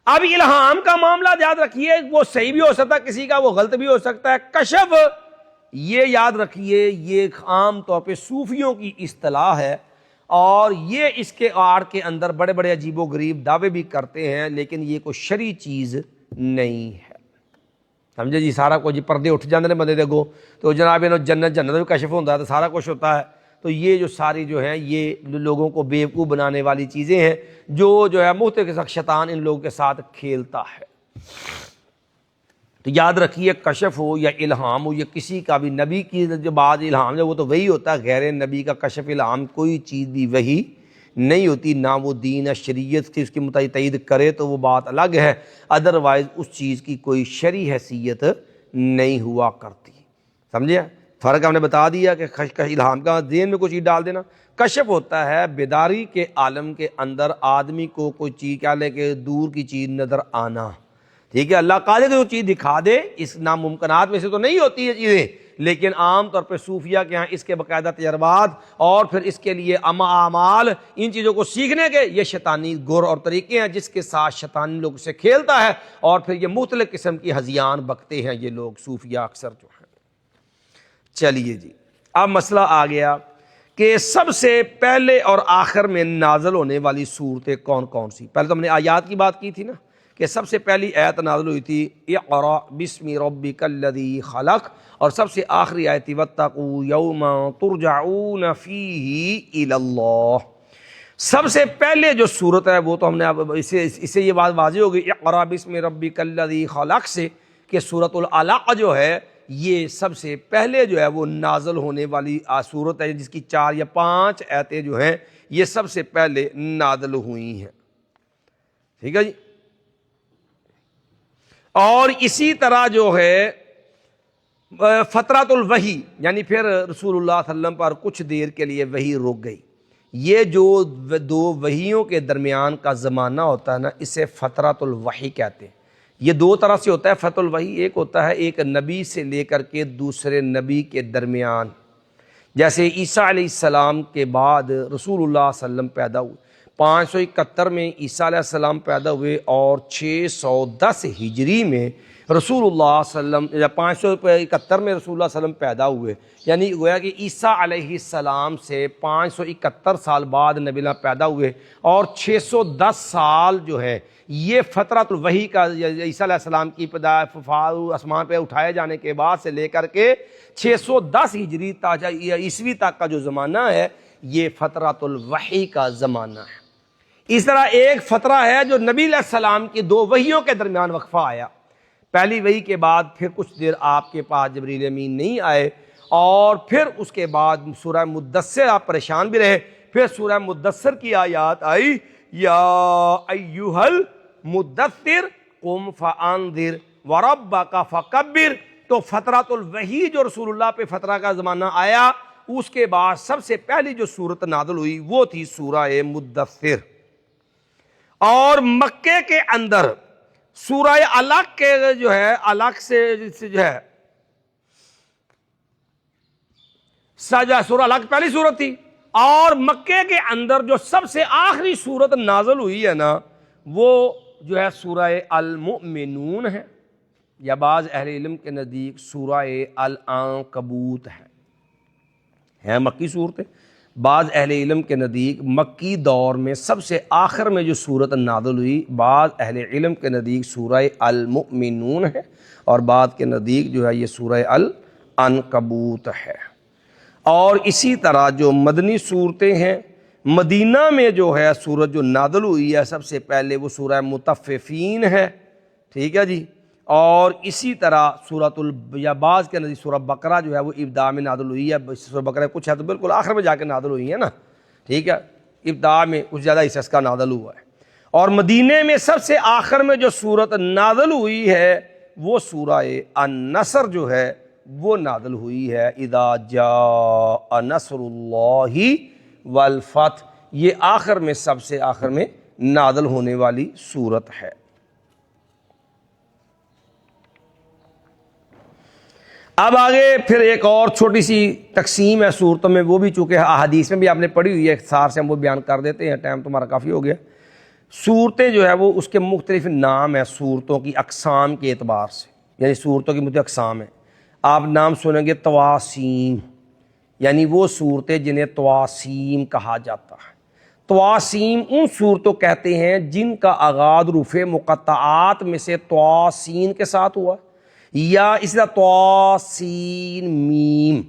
اب الہام کا معاملہ یاد رکھیے وہ صحیح بھی ہو سکتا ہے کسی کا، وہ غلط بھی ہو سکتا ہے۔ کشف یہ یاد رکھیے یہ عام طور پہ صوفیوں کی اصطلاح ہے، اور یہ اس کے آڑ کے اندر بڑے بڑے عجیب و غریب دعوے بھی کرتے ہیں، لیکن یہ کوئی شرعی چیز نہیں ہے، سمجھے جی۔ سارا کچھ پردے اٹھ جاندے نے بندے دے اگوں، تو جناب جنت بھی کشف ہوتا ہے، تو سارا کچھ ہوتا ہے۔ تو یہ جو ساری جو ہیں یہ لوگوں کو بیوقوف بنانے والی چیزیں ہیں، جو ہے مختلف شیطان ان لوگوں کے ساتھ کھیلتا ہے۔ تو یاد رکھیے کشف ہو یا الہام ہو، یہ کسی کا بھی، نبی کی جو بعض الہام ہے وہ تو وہی ہوتا ہے، غیر نبی کا کشف الہام کوئی چیز بھی وہی نہیں ہوتی، نہ وہ دین شریعت کی اس کی تائید کرے تو وہ بات الگ ہے، ادروائز اس چیز کی کوئی شرعی حیثیت نہیں ہوا کرتی، سمجھے؟ فرق ہم نے بتا دیا کہ الہام کا ذہن میں کوئی چیز ڈال دینا، کشف ہوتا ہے بیداری کے عالم کے اندر آدمی کو کوئی چیز کیا لے کے دور کی چیز نظر آنا، ٹھیک ہے۔ اللہ قادر جو چیز دکھا دے، اس ناممکنات میں سے تو نہیں ہوتی یہ چیزیں، لیکن عام طور پہ صوفیہ کے ہاں اس کے باقاعدہ تجربات اور پھر اس کے لیے اعمال، ان چیزوں کو سیکھنے کے یہ شیطانی گر اور طریقے ہیں جس کے ساتھ شیطانی لوگ سے کھیلتا ہے، اور پھر یہ مختلف قسم کی ہذیان بکتے ہیں یہ لوگ صوفیہ اکثر جو ہیں۔ چلیے جی، اب مسئلہ آ گیا کہ سب سے پہلے اور آخر میں نازل ہونے والی صورتیں کون کون سی۔ پہلے تو ہم نے آیات کی بات کی تھی نا، کہ سب سے پہلی آیت نازل ہوئی تھی اقرأ بسم ربک الذی خلق، اور سب سے آخری آیت تھی واتقوا یوما ترجعون فیہ الی اللہ۔ سب سے پہلے جو صورت ہے وہ تو ہم نے اب اسے یہ بات واضح ہو گئی اقرأ بسم ربک الذی خلق سے، کہ سورۃ العلق جو ہے یہ سب سے پہلے جو ہے وہ نازل ہونے والی صورت ہے، جس کی 4 یا 5 آیتیں جو ہیں یہ سب سے پہلے نازل ہوئی ہیں، ٹھیک ہے جی۔ اور اسی طرح جو ہے فترۃ الوحی، یعنی پھر رسول اللہ صلی اللہ علیہ وسلم پر کچھ دیر کے لیے وحی رک گئی، یہ جو 2 وحیوں کے درمیان کا زمانہ ہوتا ہے نا، اسے فترۃ الوحی کہتے ہیں۔ یہ 2 طرح سے ہوتا ہے فترۃ الوحی، ایک ہوتا ہے ایک نبی سے لے کر کے دوسرے نبی کے درمیان، جیسے عیسیٰ علیہ السلام کے بعد رسول اللہ صلی اللہ علیہ وسلم پیدا ہوئے، 571 میں عیسیٰ علیہ السلام پیدا ہوئے، اور 610 ہجری میں رسول اللہ صلی اللہ علیہ وسلم، یا 571 میں رسول اللہ صلی اللہ علیہ وسلم پیدا ہوئے، یعنی گویا کہ عیسیٰ علیہ السلام سے 571 سال بعد نبی اللہ پیدا ہوئے، اور 610 سال جو ہے یہ فترۃ الوحی کا، عیسیٰ علیہ السلام کی آسمان پہ اٹھائے جانے کے بعد سے لے کر کے 610 ہجری عیسوی تک کا جو زمانہ ہے یہ فترۃ الوحی کا زمانہ ہے۔ اس طرح ایک فترہ ہے جو نبی علیہ السلام کی 2 وحیوں کے درمیان وقفہ آیا، پہلی وحی کے بعد پھر کچھ دیر آپ کے پاس جبریل امین نہیں آئے، اور پھر اس کے بعد سورہ مدثر آپ پریشان بھی رہے، پھر سورہ مدثر کی آیات آئی یا ایھا المدثر قم فانذر وربک فکبر۔ تو فترۃ الوحی جو رسول اللہ پہ فترہ کا زمانہ آیا، اس کے بعد سب سے پہلی جو صورت نازل ہوئی وہ تھی سورہ مدثر، اور مکے کے اندر سورہ علق کے جو ہے علق سے جو ہے سورہ علق پہلی صورت تھی، اور مکے کے اندر جو سب سے آخری صورت نازل ہوئی ہے نا وہ جو ہے سورہ المؤمنون ہے، یا بعض اہل علم کے نزدیک سورہ العنکبوت ہے مکی صورتیں۔ بعض اہل علم کے نزدیک مکی دور میں سب سے آخر میں جو صورت نازل ہوئی، بعض اہل علم کے نزدیک سورہ المؤمنون ہے، اور بعض کے نزدیک جو ہے یہ سورہ العنکبوت ہے۔ اور اسی طرح جو مدنی صورتیں ہیں، مدینہ میں جو ہے سورت جو نازل ہوئی ہے سب سے پہلے وہ سورہ مطففین ہے، ٹھیک ہے جی، اور اسی طرح یا بعض کے نزدیک سورہ بقرہ جو ہے وہ ابتداء میں نازل ہوئی ہے، سورہ بقرہ کچھ ہے تو بالکل آخر میں جا کے نازل ہوئی ہے نا، ٹھیک ہے، ابتداء میں کچھ زیادہ حصہ اس کا نازل ہوا ہے۔ اور مدینے میں سب سے آخر میں جو صورت نازل ہوئی ہے وہ سورہ النصر جو ہے وہ نازل ہوئی ہے، اذا جاء نصر اللہ والفتح، یہ آخر میں سب سے آخر میں نازل ہونے والی صورت ہے۔ اب آگے پھر ایک اور چھوٹی سی تقسیم ہے صورتوں میں، وہ بھی چونکہ احادیث میں بھی آپ نے پڑھی ہوئی ہے، اختصار سے ہم وہ بیان کر دیتے ہیں، ٹائم تمہارا کافی ہو گیا۔ صورتیں جو ہے وہ اس کے مختلف نام ہیں صورتوں کی اقسام کے اعتبار سے، یعنی صورتوں کی مختلف اقسام ہیں۔ آپ نام سنیں گے تواسیم، یعنی وہ صورتیں جنہیں تواسیم کہا جاتا ہے۔ تواسیم ان صورتوں کہتے ہیں جن کا آغاز حروف مقطعات میں سے تواسین کے ساتھ ہوا، یا اس طرح تواسین میم،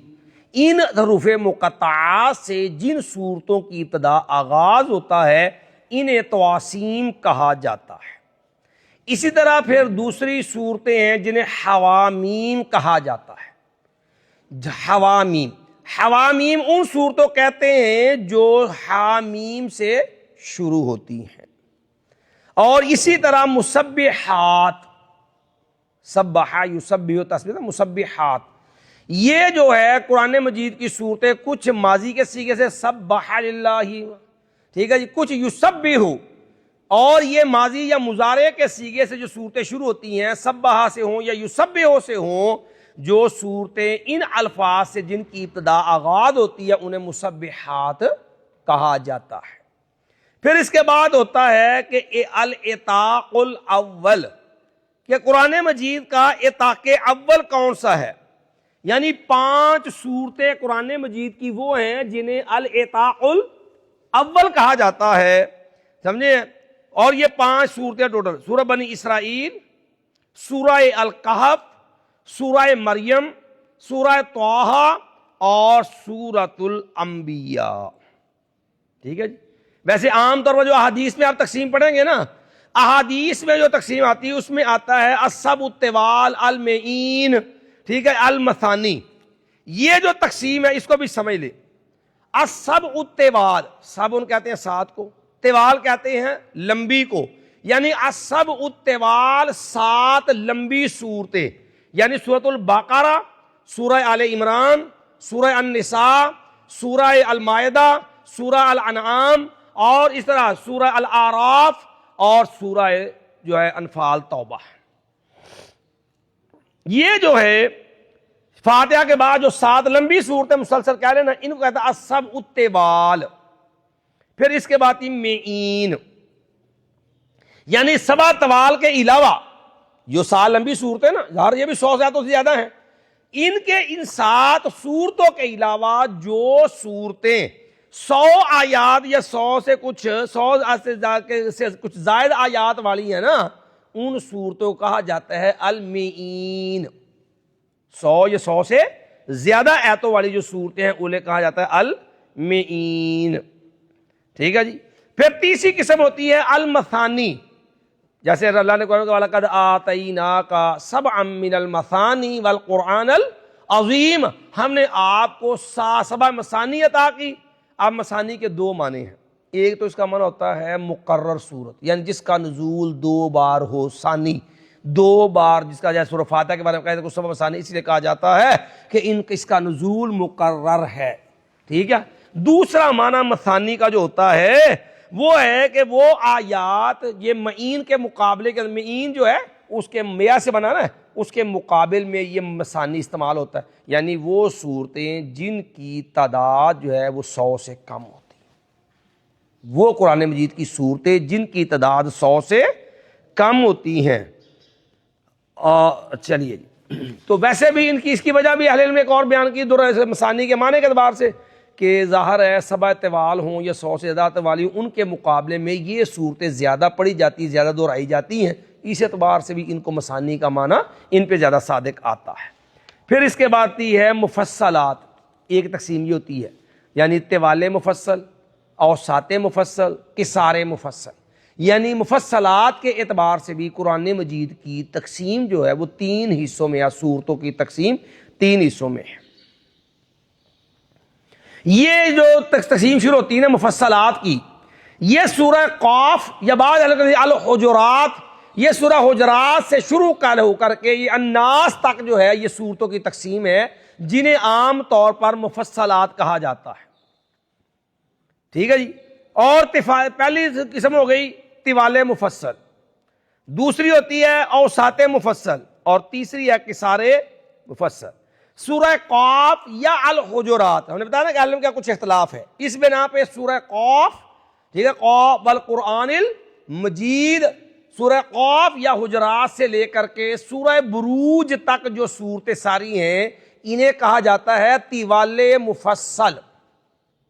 ان حروف مقطعات سے جن صورتوں کی ابتدا آغاز ہوتا ہے انہیں تواسیم کہا جاتا ہے۔ اسی طرح پھر دوسری صورتیں ہیں جنہیں حوامیم کہا جاتا ہے۔ حوامیم، حوامیم ان صورتوں کہتے ہیں جو حامیم سے شروع ہوتی ہیں۔ اور اسی طرح مسبحات، سبح یسبح تسبیح، مسبحات، یہ جو ہے قرآن مجید کی صورتیں کچھ ماضی کے صیغے سے سبح للہ، ٹھیک ہے جی، کچھ یسبح، اور یہ ماضی یا مضارع کے صیغے سے جو صورتیں شروع ہوتی ہیں سبح سے ہوں یا یسبح سے ہوں، جو صورتیں ان الفاظ سے جن کی ابتدا آغاز ہوتی ہے انہیں مسبحات کہا جاتا ہے۔ پھر اس کے بعد ہوتا ہے کہ العتاق الاول، کہ قرآن مجید کا عتاق اول کون سا ہے، یعنی 5 صورتیں قرآن مجید کی وہ ہیں جنہیں العتاق الاول کہا جاتا ہے، سمجھے؟ اور یہ 5 صورتیں ٹوٹل، سورہ بنی اسرائیل، سورہ الکہف، سورہ مریم، سورہ طٰہٰ اور سورۃ الانبیاء، ٹھیک ہے جی۔ ویسے عام طور پر جو احادیث میں آپ تقسیم پڑھیں گے نا، احادیث میں جو تقسیم آتی ہے اس میں آتا ہے السبع الطوال، المعین، ٹھیک ہے، المثانی، یہ جو تقسیم ہے اس کو بھی سمجھ لے۔ السبع الطوال، سبع کہتے ہیں 7 کو، طوال کہتے ہیں لمبی کو، یعنی السبع الطوال 7 لمبی صورتیں، یعنی سورۃ البقرہ، سورہ آل عمران، سورہ النساء، سورہ المائدہ، سورہ الانعام، اور اس طرح سورہ الاعراف اور سورہ جو ہے انفال توبہ۔ یہ جو ہے فاتحہ کے بعد جو 7 لمبی صورتیں مسلسل کہہ لینا، ان کو کہتا ہے السبع الطوال۔ پھر اس کے بعد معین، یعنی 7 طوال کے علاوہ جو 7 لمبی صورتیں نا، یار یہ بھی 100 سے زیادہ ہیں، ان کے ان 7 صورتوں کے علاوہ جو صورتیں 100 آیات یا 100 سے کچھ کچھ زائد آیات والی ہیں نا، ان صورتوں کو کہا جاتا ہے المعین۔ 100 یا 100 سے زیادہ آیتوں والی جو صورتیں ہیں انہیں کہا جاتا ہے المعین، ٹھیک ہے جی۔ پھر تیسری قسم ہوتی ہے المثانی، جیسے اللہ نے قرآن کہ وَلَقَدْ آتَيْنَاكَ سَبْعًا مِّنَ الْمَثَانِي وَالْقُرْآنَ الْعَظِيمَ، ہم نے آپ کو 7 مثانی عطا کی۔ اب مثانی کے 2 معنی ہیں، ایک تو اس کا معنی ہوتا ہے مقرر صورت، یعنی جس کا نزول 2 بار ہو، ثانی 2 بار، جس کا جیسے سورہ فاتحہ کے بارے میں کہتے ہیں کہ 7 مثانی، اس لیے کہا جاتا ہے کہ اس کا نزول مقرر ہے، ٹھیک ہے. دوسرا معنی مثانی کا جو ہوتا ہے وہ ہے کہ وہ آیات یہ معین کے مقابلے کے معین جو ہے اس کے میا سے بنا نا اس کے مقابل میں یہ مثانی استعمال ہوتا ہے, یعنی وہ صورتیں جن کی تعداد جو ہے وہ 100 سے کم ہوتی ہیں, وہ قرآن مجید کی صورتیں جن کی تعداد 100 سے کم ہوتی ہیں. چلیے جی, تو ویسے بھی اس کی وجہ بھی اہل علم نے ایک اور بیان کی مثانی کے معنی کے اعتبار سے کہ ظاہر ہے 7 طوال ہوں یا 100 سے زیادہ طوالی ہوں, ان کے مقابلے میں یہ صورتیں زیادہ پڑھی جاتی زیادہ دہرائی جاتی ہیں, اس اعتبار سے بھی ان کو مثانی کا معنی ان پہ زیادہ صادق آتا ہے. پھر اس کے بعد آتی ہے مفصلات. ایک تقسیم یہ ہوتی ہے یعنی طوال مفصل, اوساط مفصل, قصار مفصل. یعنی مفصلات کے اعتبار سے بھی قرآن مجید کی تقسیم جو ہے وہ 3 حصوں میں یا صورتوں کی تقسیم 3 حصوں میں ہے. یہ جو تقسیم شروع ہوتی ہے نا مفصلات کی, یہ سورہ قاف یا بعض الحجرات, یہ سورہ حجرات سے شروع ہو کر کے یہ الناس تک جو ہے یہ صورتوں کی تقسیم ہے جنہیں عام طور پر مفصلات کہا جاتا ہے. ٹھیک ہے جی. اور پہلی قسم ہو گئی طوال مفصل, دوسری ہوتی ہے اوساط مفصل, اور تیسری ہے قصار مفصل. سورہ قاف یا الحجرات, ہم نے بتایا نا کہ عالم کا کچھ اختلاف ہے اس بنا پہ سورہ قاف, ٹھیک ہے, قاف والقرآن المجید, سورہ قاف یا حجرات سے لے کر کے سورہ بروج تک جو صورتیں ساری ہیں انہیں کہا جاتا ہے طوال مفصل,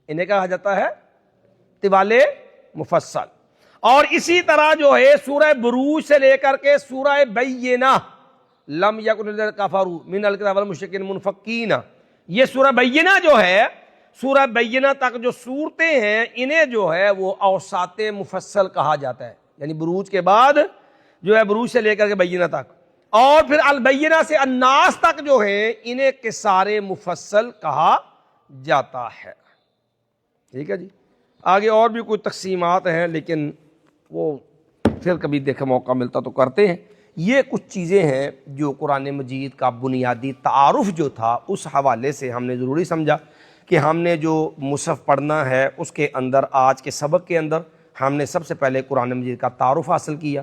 انہیں کہا جاتا ہے طوال مفصل. اور اسی طرح جو ہے سورہ بروج سے لے کر کے سورہ بینہ لم یکن الذین کفروا من الکتاب والمشرکین منفکین, یہ سورہ بینہ جو ہے سورہ بینہ تک جو صورتیں ہیں انہیں جو ہے وہ اوساط مفصل کہا جاتا ہے, یعنی بروج کے بعد جو ہے بروج سے لے کر کے بینہ تک, اور پھر البینہ سے الناس تک جو ہے انہیں قصار مفصل کہا جاتا ہے. ٹھیک ہے جی. آگے اور بھی کوئی تقسیمات ہیں لیکن وہ پھر کبھی دیکھے موقع ملتا تو کرتے ہیں. یہ کچھ چیزیں ہیں جو قرآن مجید کا بنیادی تعارف جو تھا اس حوالے سے ہم نے ضروری سمجھا کہ ہم نے جو مصحف پڑھنا ہے اس کے اندر آج کے سبق کے اندر ہم نے سب سے پہلے قرآن مجید کا تعارف حاصل کیا.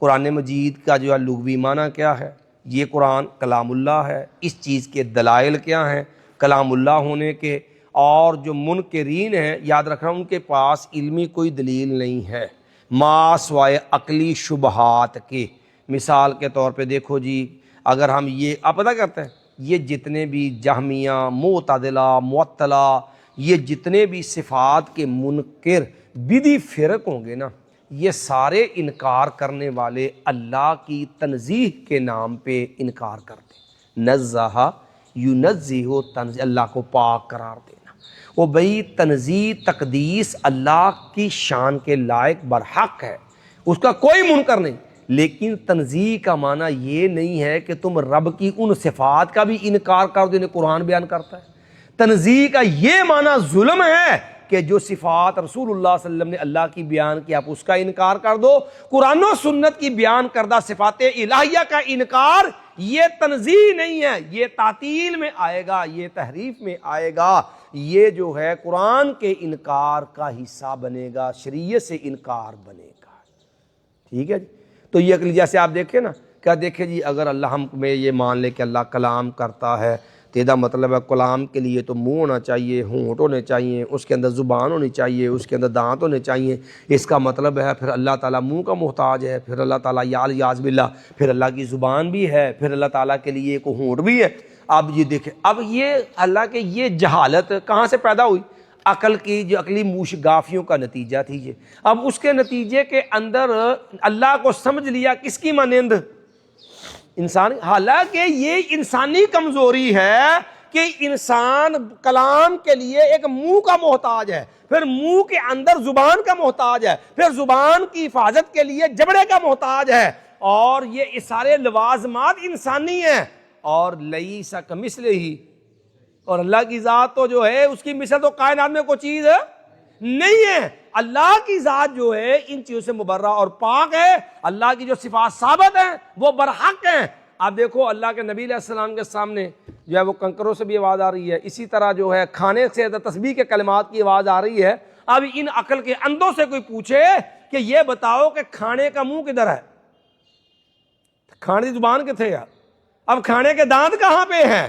قرآن مجید کا جو ہے لغوی معنی کیا ہے, یہ قرآن کلام اللہ ہے, اس چیز کے دلائل کیا ہیں کلام اللہ ہونے کے, اور جو منکرین ہیں یاد رکھنا ان کے پاس علمی کوئی دلیل نہیں ہے ما سوائے عقلی شبہات کے. مثال کے طور پہ دیکھو جی, اگر ہم یہ آپ پتہ کرتے ہیں یہ جتنے بھی جہمیہ, معتزلہ, معطلہ, یہ جتنے بھی صفات کے منکر بدعی فرق ہوں گے نا, یہ سارے انکار کرنے والے اللہ کی تنزیہ کے نام پہ انکار کرتے ہیں. نزہ ینزہ تنزیہ, اللہ کو پاک قرار دینا. وہ بھئی تنزیہ تقدیس اللہ کی شان کے لائق برحق ہے, اس کا کوئی منکر نہیں, لیکن تنزیہ کا معنی یہ نہیں ہے کہ تم رب کی ان صفات کا بھی انکار کر دو جنہیں قرآن بیان کرتا ہے. تنزیہ کا یہ معنی ظلم ہے کہ جو صفات رسول اللہ صلی اللہ علیہ وسلم نے اللہ کی بیان کی آپ اس کا انکار کر دو. قرآن و سنت کی بیان کردہ صفات الہیہ کا انکار یہ تنزیہ نہیں ہے, یہ تعطیل میں آئے گا, یہ تحریف میں آئے گا, یہ جو ہے قرآن کے انکار کا حصہ بنے گا, شریعت سے انکار بنے گا. ٹھیک ہے جی. تو یہ اگلی جیسے آپ دیکھیں نا, کیا دیکھیں جی, اگر اللہ ہم میں یہ مان لے کہ اللہ کلام کرتا ہے تو یہ مطلب ہے کلام کے لیے تو منہ ہونا چاہیے, ہونٹ ہونے چاہیے, اس کے اندر زبان ہونی چاہیے, اس کے اندر دانت ہونے چاہیے. اس کا مطلب ہے پھر اللہ تعالیٰ منہ کا محتاج ہے, پھر اللہ تعالیٰ یاذ باللہ پھر اللہ کی زبان بھی ہے, پھر اللہ تعالیٰ کے لیے ایک ہونٹ بھی ہے. اب یہ دیکھیں, اب یہ اللہ کے یہ جہالت کہاں سے پیدا ہوئی؟ عقل کی جو عقلی موش گافیوں کا نتیجہ تھی یہ. اب اس کے نتیجے کے اندر اللہ کو سمجھ لیا کس کی مانند انسان, حالانکہ یہ انسانی کمزوری ہے کہ انسان کلام کے لیے ایک منہ کا محتاج ہے, پھر منہ کے اندر زبان کا محتاج ہے, پھر زبان کی حفاظت کے لیے جبڑے کا محتاج ہے, اور یہ سارے لوازمات انسانی ہیں. اور لیس کمثلہ, اور اللہ کی ذات تو جو ہے اس کی مثل تو کائنات میں کوئی چیز نہیں ہے. اللہ کی ذات جو ہے ان چیزوں سے مبرہ اور پاک ہے. اللہ کی جو صفات ثابت ہیں وہ برحق ہیں, آپ دیکھو اللہ کے نبی علیہ السلام کے سامنے جو ہے وہ کنکروں سے بھی آواز آ رہی ہے، اسی طرح جو ہے کھانے سے تسبیح کے کلمات کی آواز آ رہی ہے۔ اب ان عقل کے اندھوں سے کوئی پوچھے کہ یہ بتاؤ کہ کھانے کا منہ کدھر ہے؟ کھانے کی زبان کتنے ہے؟ اب کھانے کے دانت کہاں پہ ہیں؟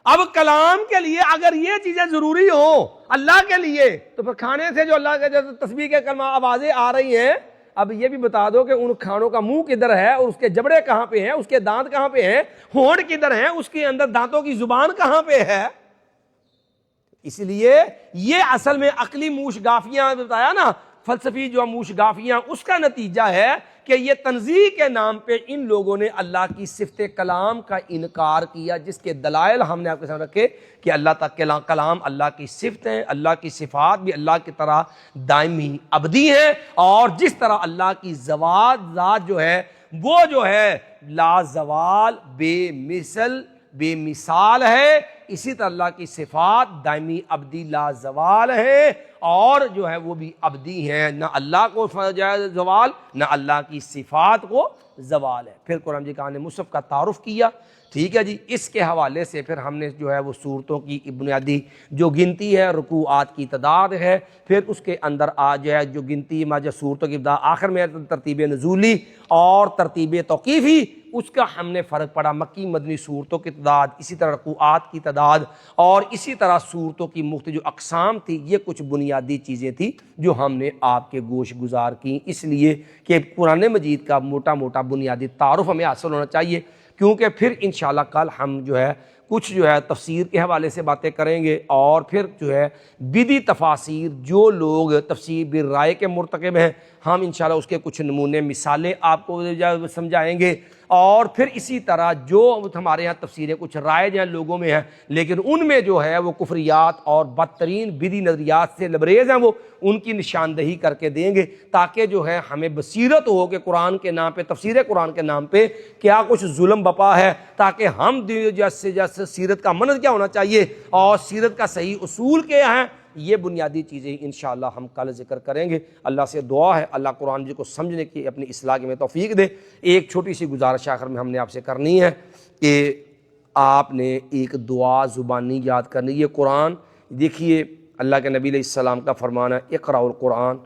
اب کلام کے لیے اگر یہ چیزیں ضروری ہوں اللہ کے لیے تو پھر کھانے سے جو اللہ کے جو تسبیح کے کلمات آوازیں آ رہی ہیں، اب یہ بھی بتا دو کہ ان کھانوں کا منہ کدھر ہے اور اس کے جبڑے کہاں پہ ہیں، اس کے دانت کہاں پہ ہیں، ہونٹ کدھر ہیں، اس کے اندر دانتوں کی زبان کہاں پہ ہے۔ اس لیے یہ اصل میں عقلی موش گافیاں بتایا نا، فلسفی جو موش گافیاں، اس کا نتیجہ ہے کہ یہ تنزیہ کے نام پہ ان لوگوں نے اللہ کی صفت کلام کا انکار کیا، جس کے دلائل ہم نے آپ کے سامنے رکھے کہ اللہ تک کلام اللہ کی صفت ہیں، اللہ کی صفات بھی اللہ کی طرح دائمی ابدی ہیں، اور جس طرح اللہ کی ذات جو ہے وہ جو ہے لا زوال، بے مثل، بے مثال ہے، اسی طرح اللہ کی صفات دائمی ابدی لا زوال ہے، اور جو ہے وہ بھی ابدی ہیں، نہ اللہ کو زوال نہ اللہ کی صفات کو زوال ہے۔ پھر قرآن مجید نے مصحف کا تعارف کیا، ٹھیک ہے جی، اس کے حوالے سے پھر ہم نے جو ہے وہ صورتوں کی بنیادی جو گنتی ہے، رکوعات کی تعداد ہے، پھر اس کے اندر جو ہے جو گنتی جو صورتوں کی ابتدا آخر میں ترتیب نزولی اور ترتیب توقیفی، اس کا ہم نے فرق پڑا، مکی مدنی صورتوں کی تعداد، اسی طرح رکوعات کی تعداد، اور اسی طرح صورتوں کی مختلف جو اقسام تھی، یہ کچھ بنیادی چیزیں تھیں جو ہم نے آپ کے گوش گزار کی، اس لیے کہ قرآن مجید کا موٹا موٹا بنیادی تعارف ہمیں حاصل ہونا چاہیے، کیونکہ پھر انشاءاللہ کل ہم جو ہے کچھ جو ہے تفسیر کے حوالے سے باتیں کریں گے، اور پھر جو ہے بدعی تفاسیر جو لوگ تفسیر بالرائے کے مرتکب ہیں، ہم انشاءاللہ اس کے کچھ نمونے مثالیں آپ کو سمجھائیں گے، اور پھر اسی طرح جو ہمارے ہاں تفسیریں کچھ رائج ہیں لوگوں میں ہیں، لیکن ان میں جو ہے وہ کفریات اور بدترین بدعی نظریات سے لبریز ہیں، وہ ان کی نشاندہی کر کے دیں گے، تاکہ جو ہے ہمیں بصیرت ہو کہ قرآن کے نام پہ، تفسیر قرآن کے نام پہ کیا کچھ ظلم بپا ہے، تاکہ ہم جیسے سیرت کا منہج کیا ہونا چاہیے اور سیرت کا صحیح اصول کیا ہے، یہ بنیادی چیزیں انشاءاللہ ہم کل ذکر کریں گے۔ اللہ سے دعا ہے اللہ قرآن جی کو سمجھنے کی اپنی اصلاح کی میں توفیق دے۔ ایک چھوٹی سی گزارش آخر میں ہم نے آپ سے کرنی ہے کہ آپ نے ایک دعا زبانی یاد کرنی۔ یہ قرآن دیکھیے اللہ کے نبی علیہ السلام کا فرمان ہے، اقرأوا القرآن،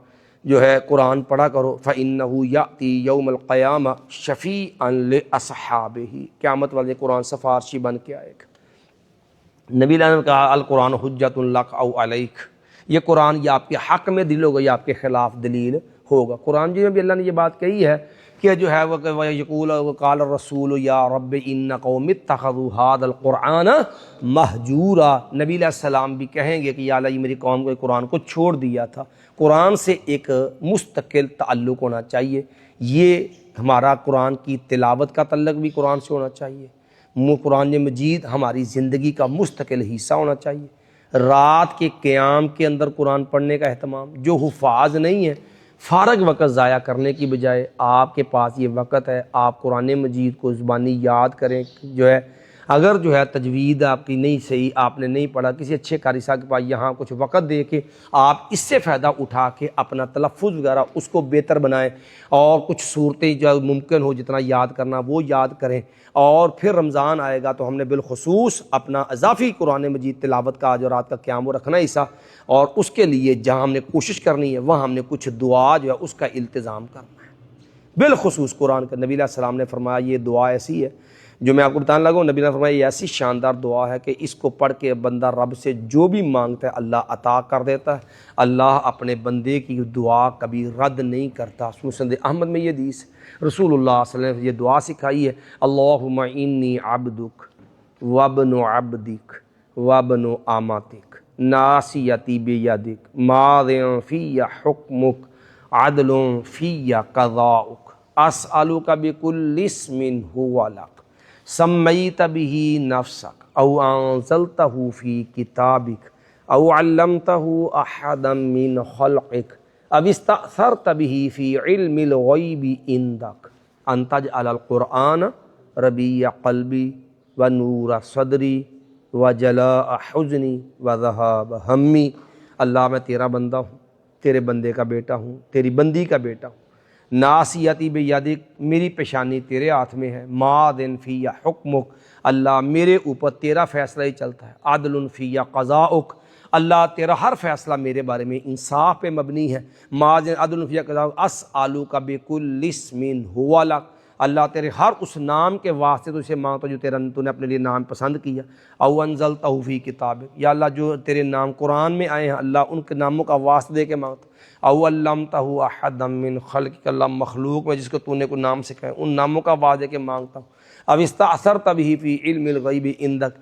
جو ہے قرآن پڑھا کرو، فَإِنَّهُ يَأْتِي يَوْمَ الْقِيَامَةِ شَفِيعًا لِأَصْحَابِهِ، قیامت والے قرآن سفارشی بن کے آئے گا۔ نبی علیہ وسلم نے کہا القرآن حجت لک او علیک، یہ قرآن یا آپ کے حق میں دلیل ہوگا یا آپ کے خلاف دلیل ہوگا۔ قرآن جی میں بھی اللہ نے یہ بات کہی ہے کہ جو ہے وہ یقول وقال الرسول یا رب ان قوم اتخذوا هذا القرآن مہجورا، نبی علیہ السلام بھی کہیں گے کہ یا اللہ یہ میری قوم کو قرآن کو چھوڑ دیا تھا۔ قرآن سے ایک مستقل تعلق ہونا چاہیے، یہ ہمارا قرآن کی تلاوت کا تعلق بھی قرآن سے ہونا چاہیے، قرآن مجید ہماری زندگی کا مستقل حصہ ہونا چاہیے، رات کے قیام کے اندر قرآن پڑھنے کا اہتمام، جو حفاظ نہیں ہے فارغ وقت ضائع کرنے کی بجائے آپ کے پاس یہ وقت ہے، آپ قرآن مجید کو زبانی یاد کریں، جو ہے اگر جو ہے تجوید آپ کی نہیں صحیح، آپ نے نہیں پڑھا، کسی اچھے قاری صاحب کے پاس یہاں کچھ وقت دے کے آپ اس سے فائدہ اٹھا کے اپنا تلفظ وغیرہ اس کو بہتر بنائیں، اور کچھ صورتیں جو ممکن ہو جتنا یاد کرنا وہ یاد کریں، اور پھر رمضان آئے گا تو ہم نے بالخصوص اپنا اضافی قرآن مجید تلاوت کا جو رات کا قیام وہ رکھنا حصہ، اور اس کے لیے جہاں ہم نے کوشش کرنی ہے وہاں ہم نے کچھ دعا جو ہے اس کا التزام کرنا ہے، بالخصوص قرآن کا۔ نبی علیہ السلام نے فرمایا یہ دعا ایسی ہے جو میں آپ کو بتانے لگا ہوں، نبی نے فرمایا یہ ایسی شاندار دعا ہے کہ اس کو پڑھ کے بندہ رب سے جو بھی مانگتا ہے اللہ عطا کر دیتا ہے، اللہ اپنے بندے کی دعا کبھی رد نہیں کرتا۔ مسند احمد میں یہ حدیث رسول اللہ صلی اللہ علیہ وسلم نے یہ دعا سکھائی ہے، اللہم انی عبدک وابن عبدک وابن امتک ناصیتی بیدک ماض فی حکمک عدل فی قضاؤک اسألک بکل اسم هو لک سمیت به نفسک او انزلتہ فی کتابک او علمتہ احدا من خلقک او استأثرت به فی علم الغیب عندک ان تجعل القرآن ربیع قلبی ونور صدری وجلاء حزنی وذہاب ہمی۔ اللہ میں تیرا بندہ ہوں، تیرے بندے کا بیٹا ہوں، تیری بندی کا بیٹا ہوں، ناصیتی بیدک، میری پیشانی تیرے ہاتھ میں ہے، ماضٍ فی حکمک، اللہ میرے اوپر تیرا فیصلہ ہی چلتا ہے، عدل فی قضاؤک، اللہ تیرا ہر فیصلہ میرے بارے میں انصاف پہ مبنی ہے، ماضٍ عدل فی قضاؤک، اسألک بکل اسم ھو لک، اللہ تیرے ہر اس نام کے واسطے تو اسے مانگتا جو تو نے اپنے لیے نام پسند کیا، او انزلتہ فی کتابک، یا اللہ جو تیرے نام قرآن میں آئے ہیں اللہ ان کے ناموں کا واسطہ دے کے مانگتا، او علمتہ احدا من خلقک، اللہ مخلوق میں جس کو تو نے کوئی نام سکھائے ان ناموں کا واسطہ دے کے مانگتا ہوں، اب استأثرت بہ فی علم الغیب عندک،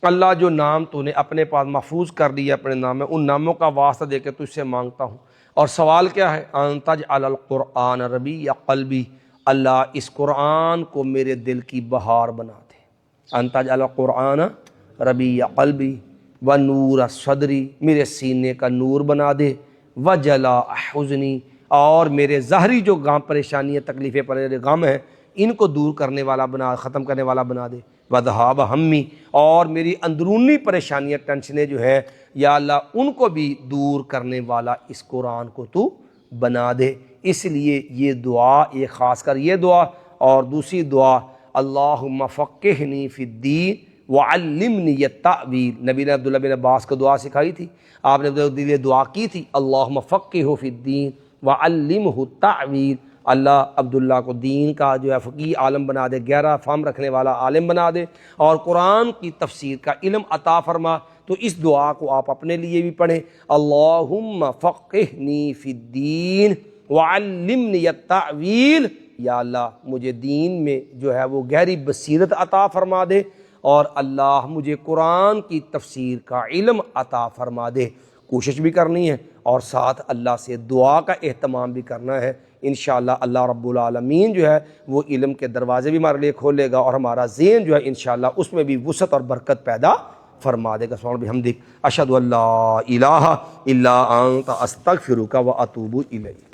اللہ جو نام تو نے اپنے پاس محفوظ کر لیا اپنے نام میں ان ناموں کا واسطہ دے کے تجھ سے مانگتا ہوں، اور سوال کیا ہے، ان تجعل القرآن ربیع قلبی، اللہ اس قرآن کو میرے دل کی بہار بنا دے، ان تجعل القرآن ربیع قلبی ونور صدری، میرے سینے کا نور بنا دے، وجلاء حزنی، اور میرے ظاہری جو غم پریشانیاں تکلیفیں غم ہیں ان کو دور کرنے والا بنا، ختم کرنے والا بنا دے، وذھاب ہمی، اور میری اندرونی پریشانیاں ٹینشنیں جو ہے یا اللہ ان کو بھی دور کرنے والا اس قرآن کو تو بنا دے۔ اس لیے یہ دعا، یہ خاص کر یہ دعا، اور دوسری دعا اللہم فقہنی فی الدین وعلمنی التأویل، نبی نے عبداللہ بن عباس کو دعا سکھائی تھی، آپ نے دعا کی تھی اللہم فقہہ فی الدین وعلمہ التأویل، اللہ عبداللہ کو دین کا جو ہے فقیہ عالم بنا دے، گہرا فہم رکھنے والا عالم بنا دے، اور قرآن کی تفسیر کا علم عطا فرما۔ تو اس دعا کو آپ اپنے لیے بھی پڑھیں، اللہم فقہنی فی الدین وعلمنی التأویل، یا اللہ مجھے دین میں جو ہے وہ گہری بصیرت عطا فرما دے، اور اللہ مجھے قرآن کی تفسیر کا علم عطا فرما دے۔ کوشش بھی کرنی ہے اور ساتھ اللہ سے دعا کا اہتمام بھی کرنا ہے، انشاءاللہ اللہ رب العالمین جو ہے وہ علم کے دروازے بھی ہمارے لیے کھولے گا، اور ہمارا ذہن جو ہے انشاءاللہ اس میں بھی وسعت اور برکت پیدا فرما دے گا۔ سبحان بحمدک، اشہد ان لا الہ الا انت، استغفرک و اتوب الیک۔